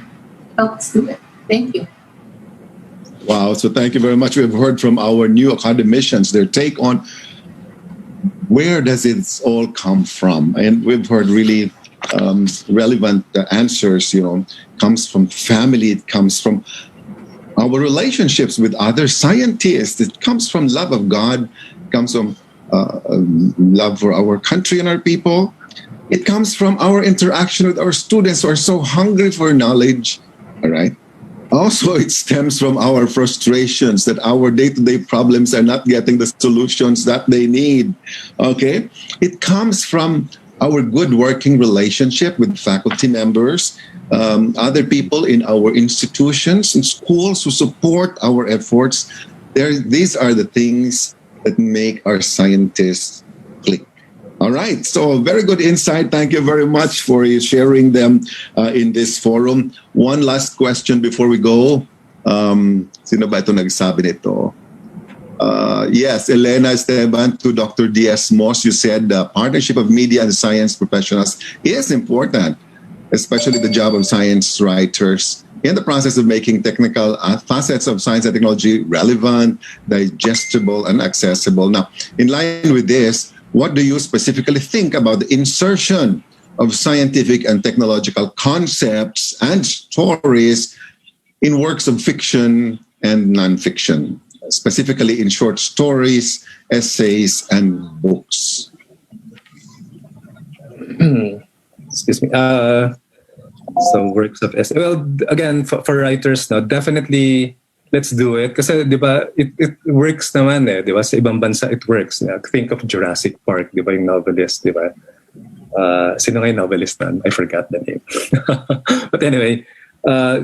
help us do it. Thank you. Wow, so thank you very much. We've heard from our new academicians, their take on where does it all come from? And we've heard really relevant answers, comes from family, it comes from our relationships with other scientists, it comes from love of God, it comes from love for our country and our people. It comes from our interaction with our students who are so hungry for knowledge. All right. Also, it stems from our frustrations that our day-to-day problems are not getting the solutions that they need. Okay. It comes from our good working relationship with faculty members, other people in our institutions and schools who support our efforts. These are the things that make our scientists click. All right. So very good insight. Thank you very much for sharing them in this forum. One last question before we go. Sino ba ito nagsabi nito? Yes, Elena Esteban to Dr. D.S. Moss, you said the partnership of media and science professionals is important, especially the job of science writers in the process of making technical facets of science and technology relevant, digestible, and accessible. Now, in line with this, what do you specifically think about the insertion of scientific and technological concepts and stories in works of fiction and nonfiction, specifically in short stories, essays, and books? Excuse me. Some works of essay. Well, again, for writers, no, definitely let's do it. Kasi, di ba, it works naman eh. Di ba? Sa ibang bansa, it works. Think of Jurassic Park, di ba, yung novelist, di ba? Sino nga yung novelist na? I forgot the name. But anyway,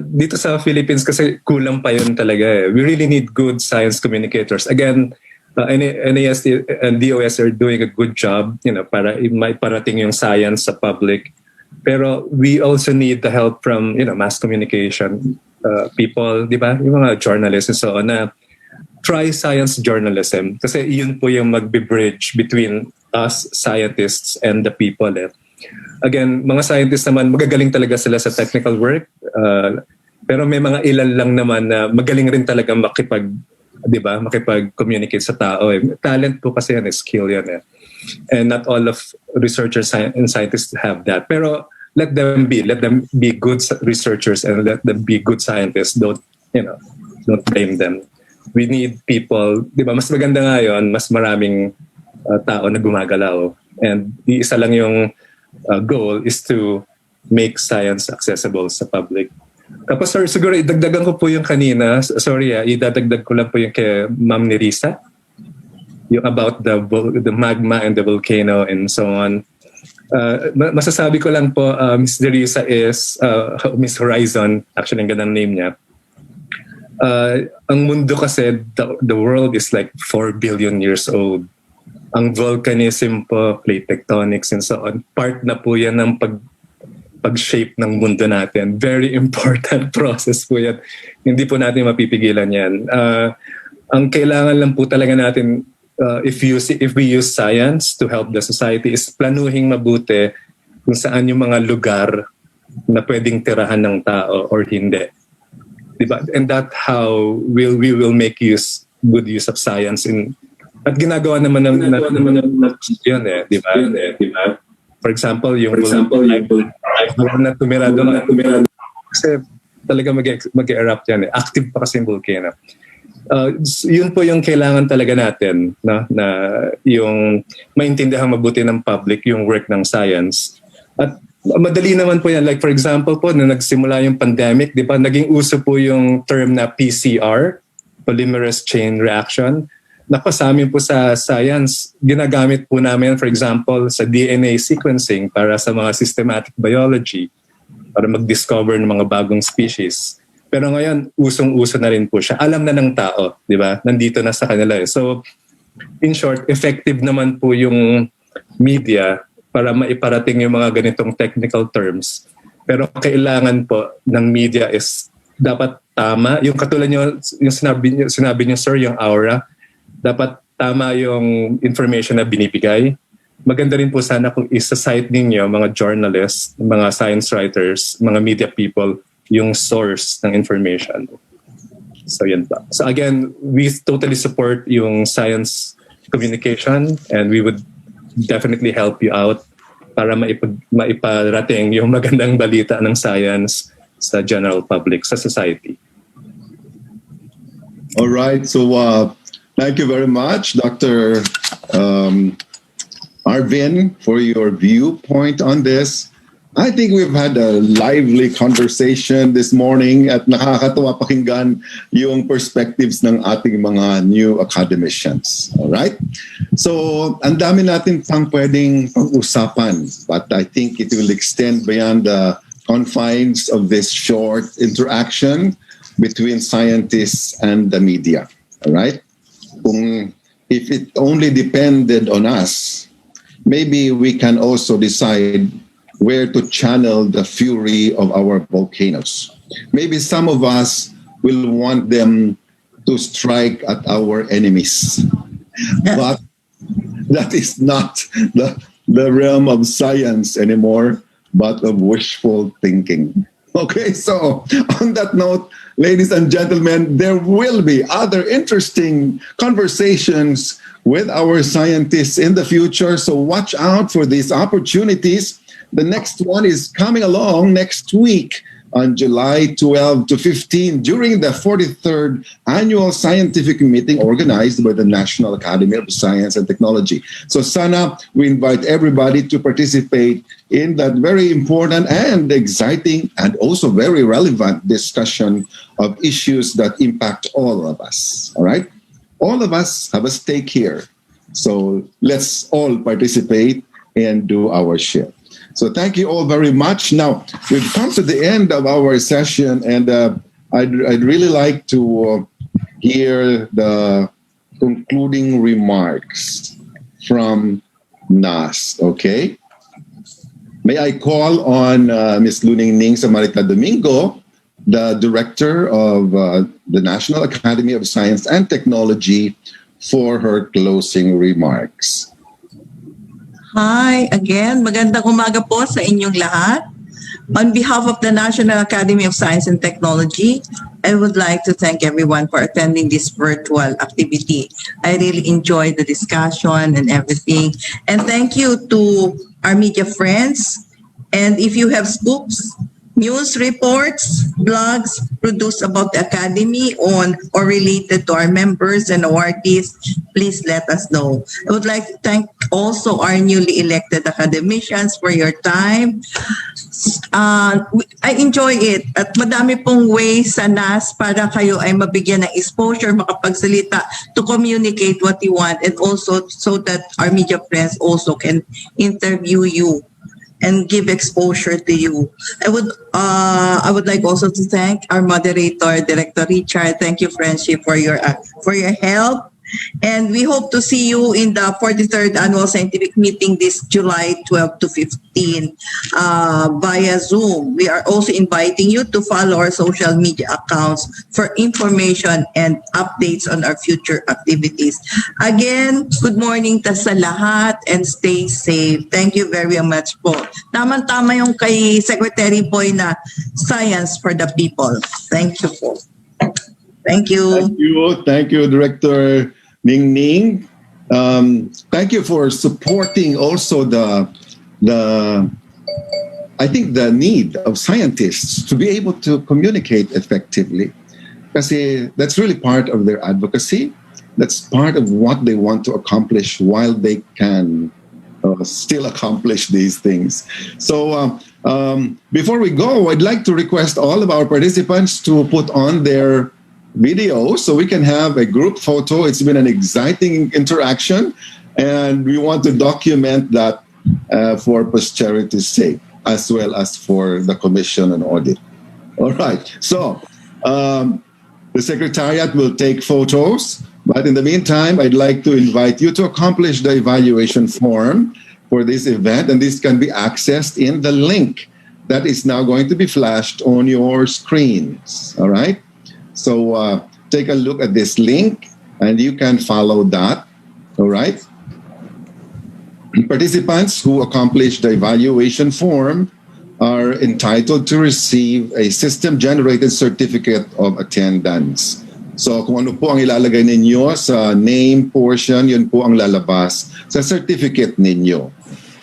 dito sa Philippines kasi kulang pa yun talaga eh. We really need good science communicators. Again, NAST and DOS are doing a good job, para maiparating yung science sa public. Pero we also need the help from, mass communication people, di ba? Yung mga journalists and so on na try science journalism. Kasi yun po yung magbe-bridge between us scientists and the people eh. Again, mga scientists naman, magagaling talaga sila sa technical work. Pero may mga ilan lang naman na magaling rin talaga makipag-communicate sa tao. Eh. Talent po kasi yan, skill yan eh. And not all of researchers and scientists have that. Pero let them be good researchers and let them be good scientists. Don't blame them. We need people, di ba? Mas maganda nga yun, mas maraming tao na gumagalaw. And isa lang yung goal is to make science accessible sa public. Tapos sir, siguro idagdagan ko po yung kanina. Sorry, idadagdag ko lang po yung kay Ma'am Nerissa. Yung about the magma and the volcano and so on. Masasabi ko lang po, Miss Nerissa is Miss Horizon. Actually, ang gandang name niya. Ang mundo kasi, the world is like 4 billion years old. Ang volcanism po, plate tectonics and so on, part na po yan ng pag-shape ng mundo natin. Very important process po yan. Hindi po natin mapipigilan yan. Ang kailangan lang po talaga natin, if we use science to help the society, is planuhin mabuti kung saan yung mga lugar na pwedeng tirahan ng tao or hindi. Diba? And that's how we will make good use of science at ginagawa naman ng yun eh, di ba? For example, yung na tumira doon kasi talaga mag-erupt yan eh. Active pa kasi yung volcano. Yun po yung kailangan talaga natin, no? Na yung maintindihan mabuti ng public yung work ng science. At madali naman po yan. Like for example po, nung nagsimula yung pandemic, di ba, naging uso po yung term na PCR, polymerase chain reaction. Nako, sa amin po sa science, ginagamit po namin, for example, sa DNA sequencing para sa mga systematic biology, para mag-discover ng mga bagong species. Pero ngayon, usong-uso na rin po siya. Alam na ng tao, di ba? Nandito na sa kanila eh. So, in short, effective naman po yung media para maiparating yung mga ganitong technical terms. Pero kailangan po ng media is dapat tama. Yung katulad nyo, yung sinabi nyo, sir, yung aura, dapat tama yung information na binibigay. Maganda rin po sana kung isa-cite ninyo, mga journalists, mga science writers, mga media people, yung source ng information. So yan pa. So again, we totally support yung science communication and we would definitely help you out para maiparating yung magandang balita ng science sa general public, sa society. All right. So thank you very much, Dr. Arvin, for your viewpoint on this. I think we've had a lively conversation this morning at nakakatuwa pakinggan yung perspectives ng ating mga new academicians. All right? So, ang dami natin pang pwedeng pag-usapan, but I think it will extend beyond the confines of this short interaction between scientists and the media. All right? If it only depended on us, maybe we can also decide where to channel the fury of our volcanoes. Maybe some of us will want them to strike at our enemies. But that is not the realm of science anymore, but of wishful thinking. Okay, so on that note, ladies and gentlemen, there will be other interesting conversations with our scientists in the future, so watch out for these opportunities. The next one is coming along next week on July 12 to 15 during the 43rd Annual Scientific Meeting organized by the National Academy of Science and Technology. So sana we invite everybody to participate in that very important and exciting and also very relevant discussion of issues that impact all of us. All right? All of us have a stake here. So let's all participate and do our share. So thank you all very much. Now, we've come to the end of our session, and I'd really like to hear the concluding remarks from NAST, okay? May I call on Ms. Luning Ning Samarita Domingo, the Director of the National Academy of Science and Technology, for her closing remarks. Hi, again, magandang umaga po sa inyong lahat. On behalf of the National Academy of Science and Technology, I would like to thank everyone for attending this virtual activity. I really enjoyed the discussion and everything. And thank you to our media friends. And if you have scoops, news reports, blogs produced about the Academy on or related to our members and awardees, please let us know. I would like to thank also our newly elected academicians for your time. I enjoy it at madami pong ways sa NAS para kayo ay mabigyan ng exposure, makapagsalita, to communicate what you want, and also so that our media friends also can interview you and give exposure to you. I would like also to thank our moderator, Director Richard. Thank you, Friendship, for your help. And we hope to see you in the 43rd Annual Scientific Meeting this July 12 to 15 via Zoom. We are also inviting you to follow our social media accounts for information and updates on our future activities. Again, good morning ta sa lahat and stay safe. Thank you very much po. Tama-tama yung kay Secretary Boy na Science for the People. Thank you po. Thank you. Thank you, Director Ning Ning. Thank you for supporting also the I think the need of scientists to be able to communicate effectively. Kasi that's really part of their advocacy. That's part of what they want to accomplish while they can still accomplish these things. So before we go, I'd like to request all of our participants to put on their video so we can have a group photo. It's been an exciting interaction, and we want to document that for posterity's sake, as well as for the commission and audit. All right, so the Secretariat will take photos, but in the meantime, I'd like to invite you to accomplish the evaluation form for this event, and this can be accessed in the link that is now going to be flashed on your screens. All right? So take a look at this link and you can follow that. All right. Participants who accomplish the evaluation form are entitled to receive a system-generated certificate of attendance. So kung ano po ang ilalagay ninyo sa name portion, yun po ang lalabas sa certificate ninyo.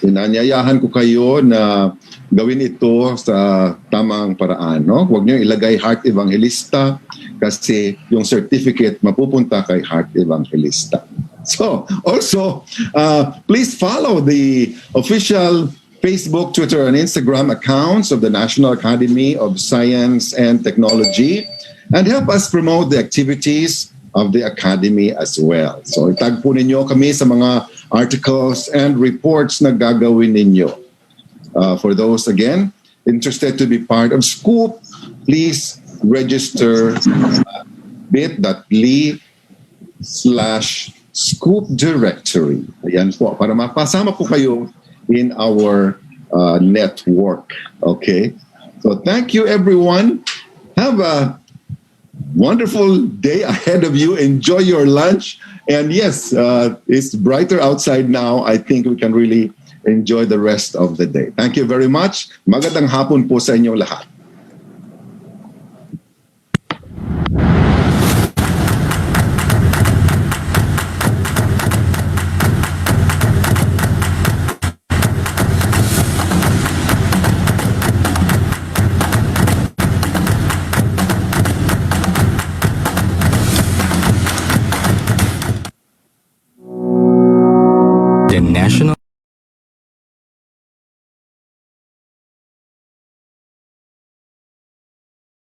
Inanyayahan ko kayo na gawin ito sa tamang paraan. No? Huwag niyo ilagay Heart Evangelista kasi yung certificate mapupunta kay Heart Evangelista. So also, please follow the official Facebook, Twitter, and Instagram accounts of the National Academy of Science and Technology and help us promote the activities of the Academy as well. So itag po ninyo kami sa mga articles and reports na gagawin ninyo. For those, again, interested to be part of Scoop, please register bit.ly/Scoop Directory. Ayan po, para mapasama po kayo in our network. Okay? So thank you, everyone. Have a wonderful day ahead of you. Enjoy your lunch. And yes, it's brighter outside now. I think we can really enjoy the rest of the day. Thank you very much. Magandang hapon po sa inyong lahat. The National